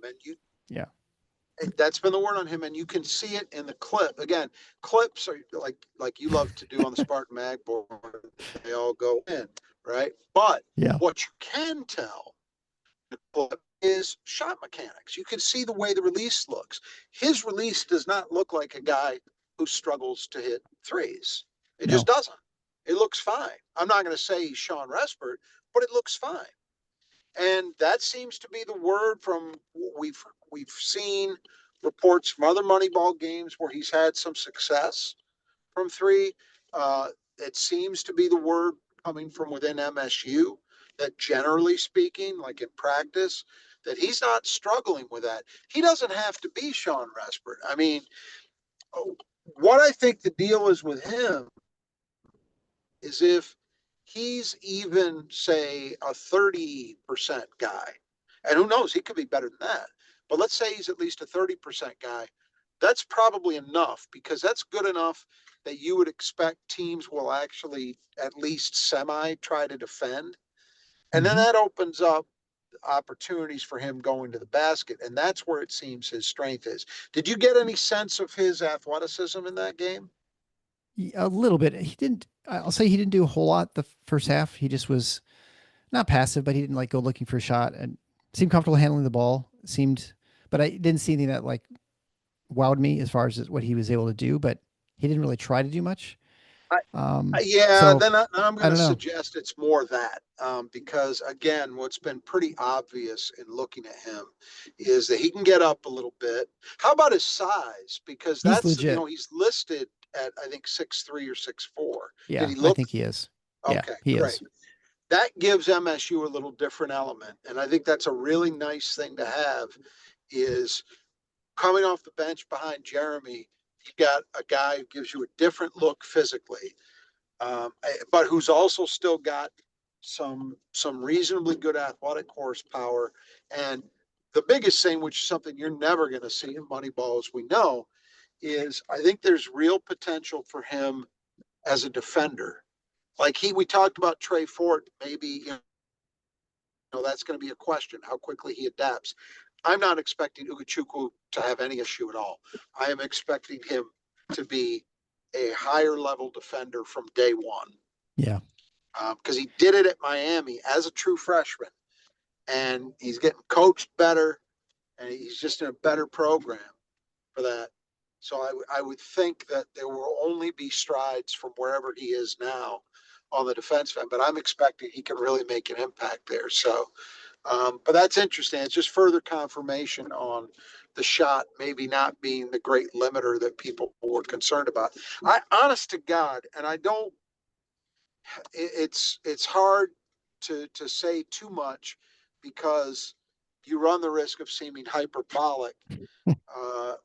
Speaker 1: yeah.
Speaker 2: That's been the word on him, and you can see it in the clip. Again, clips are like you love to do on the Spartan Mag board. They all go in, right? But what you can tell the clip is shot mechanics. You can see the way the release looks. His release does not look like a guy who struggles to hit threes. It just doesn't. It looks fine. I'm not going to say he's Sean Respert, but it looks fine. And that seems to be the word from we've seen reports from other Moneyball games where he's had some success from three. Uh, it seems to be the word coming from within MSU that generally speaking, like in practice, that he's not struggling with that. He doesn't have to be Sean Respert. I mean, what I think the deal is with him is if he's even, say, a 30% guy, and who knows, he could be better than that. But let's say he's at least a 30% guy. That's probably enough because that's good enough that you would expect teams will actually at least semi try to defend. And then
Speaker 1: Mm-hmm.
Speaker 2: that opens up opportunities for him going to the basket. And that's where it seems his strength is. Did you get any sense of his athleticism in that game?
Speaker 1: A little bit. He didn't. I'll say he didn't do a whole lot the first half. He just was not passive, but he didn't like go looking for a shot and seemed comfortable handling the ball. Seemed, but I didn't see anything that like wowed me as far as what he was able to do. But he didn't really try to do much.
Speaker 2: I,
Speaker 1: Um,
Speaker 2: Yeah,
Speaker 1: so
Speaker 2: I'm
Speaker 1: I
Speaker 2: going to
Speaker 1: don't know.
Speaker 2: suggest it's more that because again, what's been pretty obvious in looking at him is that he can get up a little bit. How about his size? Because
Speaker 1: He's
Speaker 2: that's
Speaker 1: legit.
Speaker 2: he's listed at I think 6'3" or 6'4". Did
Speaker 1: Yeah,
Speaker 2: he
Speaker 1: I
Speaker 2: look
Speaker 1: think he is. Yeah,
Speaker 2: okay?
Speaker 1: he
Speaker 2: Great.
Speaker 1: is.
Speaker 2: That gives MSU a little different element, and I think that's a really nice thing to have. Is coming off the bench behind Jeremy, you got a guy who gives you a different look physically but who's also still got some reasonably good athletic horsepower. And the biggest thing, which is something you're never going to see in Moneyball, as we know, is I think there's real potential for him as a defender. Like we talked about Trey Fort, maybe that's going to be a question how quickly he adapts. I'm not expecting Wjic to have any issue at all. I am expecting him to be a higher level defender from day one
Speaker 1: Yeah.
Speaker 2: because he did it at Miami as a true freshman, and he's getting coached better, and he's just in a better program for that. So I would think that there will only be strides from wherever he is now on the defense end, but I'm expecting he can really make an impact there. So, but that's interesting. It's just further confirmation on the shot maybe not being the great limiter that people were concerned about. I, honest to God, and I don't it's hard to say too much because you run the risk of seeming hyperbolic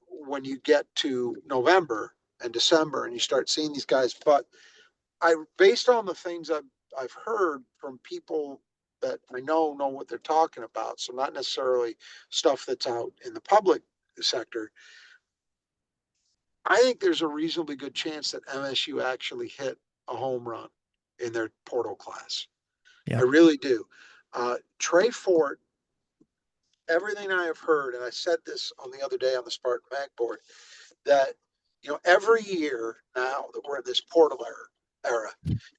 Speaker 2: when you get to November and December and you start seeing these guys. But based on the things I've heard from people that I know what they're talking about, so not necessarily stuff that's out in the public sector. I think there's a reasonably good chance that MSU actually hit a home run in their portal class. I
Speaker 1: Yeah.
Speaker 2: really do. Trey Fort, everything I have heard, and I said this on the other day on the Spartan Mag board, that every year now that we're in this portal era,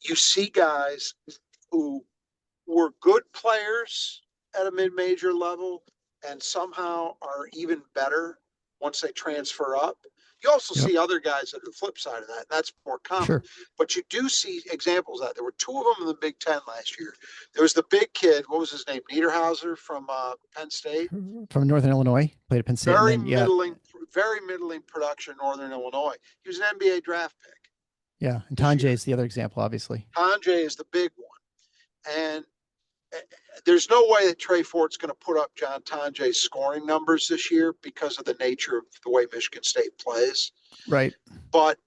Speaker 2: you see guys who were good players at a mid-major level and somehow are even better once they transfer up. You also
Speaker 1: Yep.
Speaker 2: see other guys at the flip side of that, and that's more common.
Speaker 1: Sure.
Speaker 2: But you do see examples of that. There were two of them in the Big Ten last year. There was the big kid, what was his name? Niederhauser from Penn State.
Speaker 1: From Northern Illinois, played at Penn State, and
Speaker 2: Very
Speaker 1: then yeah,
Speaker 2: middling, very middling production in Northern Illinois. He was an NBA draft pick
Speaker 1: yeah. And
Speaker 2: this
Speaker 1: Tanje
Speaker 2: year.
Speaker 1: is the other example, obviously.
Speaker 2: Andre is the big one. And there's no way that Trey Fort's going to put up John Tanje's scoring numbers this year because of the nature of the way Michigan State plays.
Speaker 1: Right.
Speaker 2: But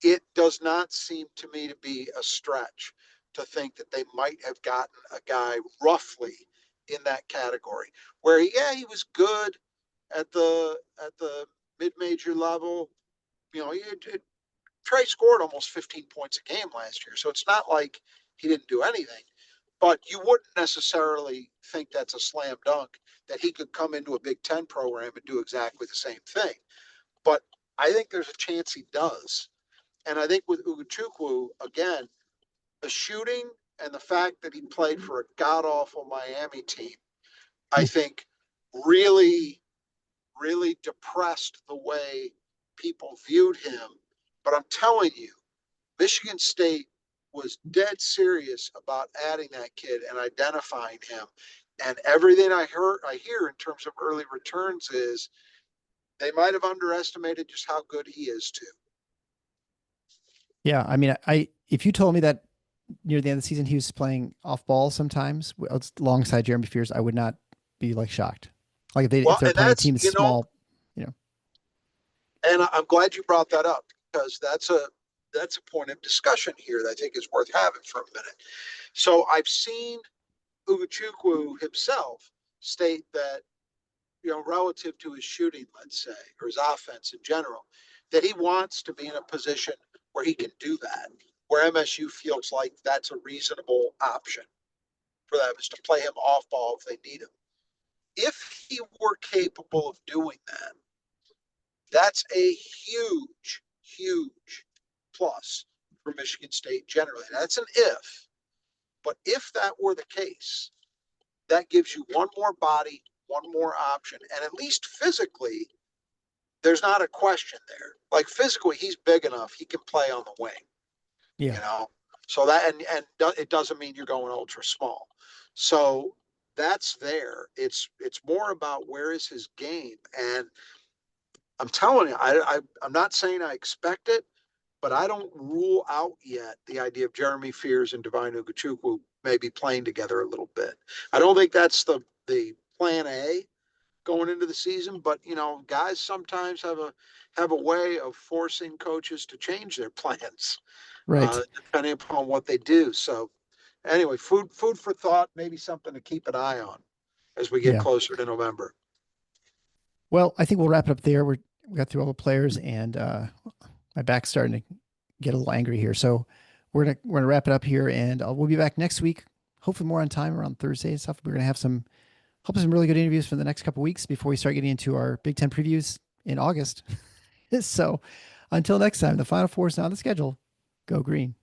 Speaker 2: it does not seem to me to be a stretch to think that they might have gotten a guy roughly in that category where he was good at the mid-major level. Trey scored almost 15 points a game last year, so it's not like he didn't do anything. But you wouldn't necessarily think that's a slam dunk that he could come into a Big Ten program and do exactly the same thing. But I think there's a chance he does. And I think with Wjic, again, the shooting and the fact that he played for a god awful Miami team, I think really, really depressed the way people viewed him. But I'm telling you, Michigan State was dead serious about adding that kid and identifying him. And everything I hear in terms of early returns is they might have underestimated just how good he is too.
Speaker 1: Yeah, I mean, if you told me that near the end of the season he was playing off ball sometimes alongside Jeremy Fears, I would not be like shocked. Like if
Speaker 2: Well,
Speaker 1: they're
Speaker 2: and
Speaker 1: playing a
Speaker 2: that's,
Speaker 1: team that's small, you know.
Speaker 2: and I'm glad you brought that up because that's a point of discussion here that I think is worth having for a minute. So I've seen Wjic himself state that, relative to his shooting, let's say, or his offense in general, that he wants to be in a position where he can do that, where MSU feels like that's a reasonable option for them is to play him off ball if they need him. If he were capable of doing that, that's a huge, huge plus for Michigan State generally. That's an if. But if that were the case, that gives you one more body, one more option. And at least physically, there's not a question there. Like physically, he's big enough, he can play on the wing,
Speaker 1: Yeah.
Speaker 2: you know? So that, and it doesn't mean you're going ultra small. So that's there. It's more about where is his game. And I'm telling you, I'm not saying I expect it, but I don't rule out yet the idea of Jeremy Fears and Divine Ugochukwu maybe playing together a little bit. I don't think that's the plan A going into the season, but guys sometimes have a way of forcing coaches to change their plans,
Speaker 1: Right.
Speaker 2: depending upon what they do. So anyway, food for thought, maybe something to keep an eye on as we get
Speaker 1: Yeah.
Speaker 2: closer to November.
Speaker 1: Well, I think we'll wrap it up there. We got through all the players, and my back's starting to get a little angry here. So we're gonna wrap it up here, and we'll be back next week. Hopefully more on time around Thursday and stuff. We're gonna have some hopefully some really good interviews for the next couple of weeks before we start getting into our Big Ten previews in August. So until next time, the Final Four is now on the schedule. Go green.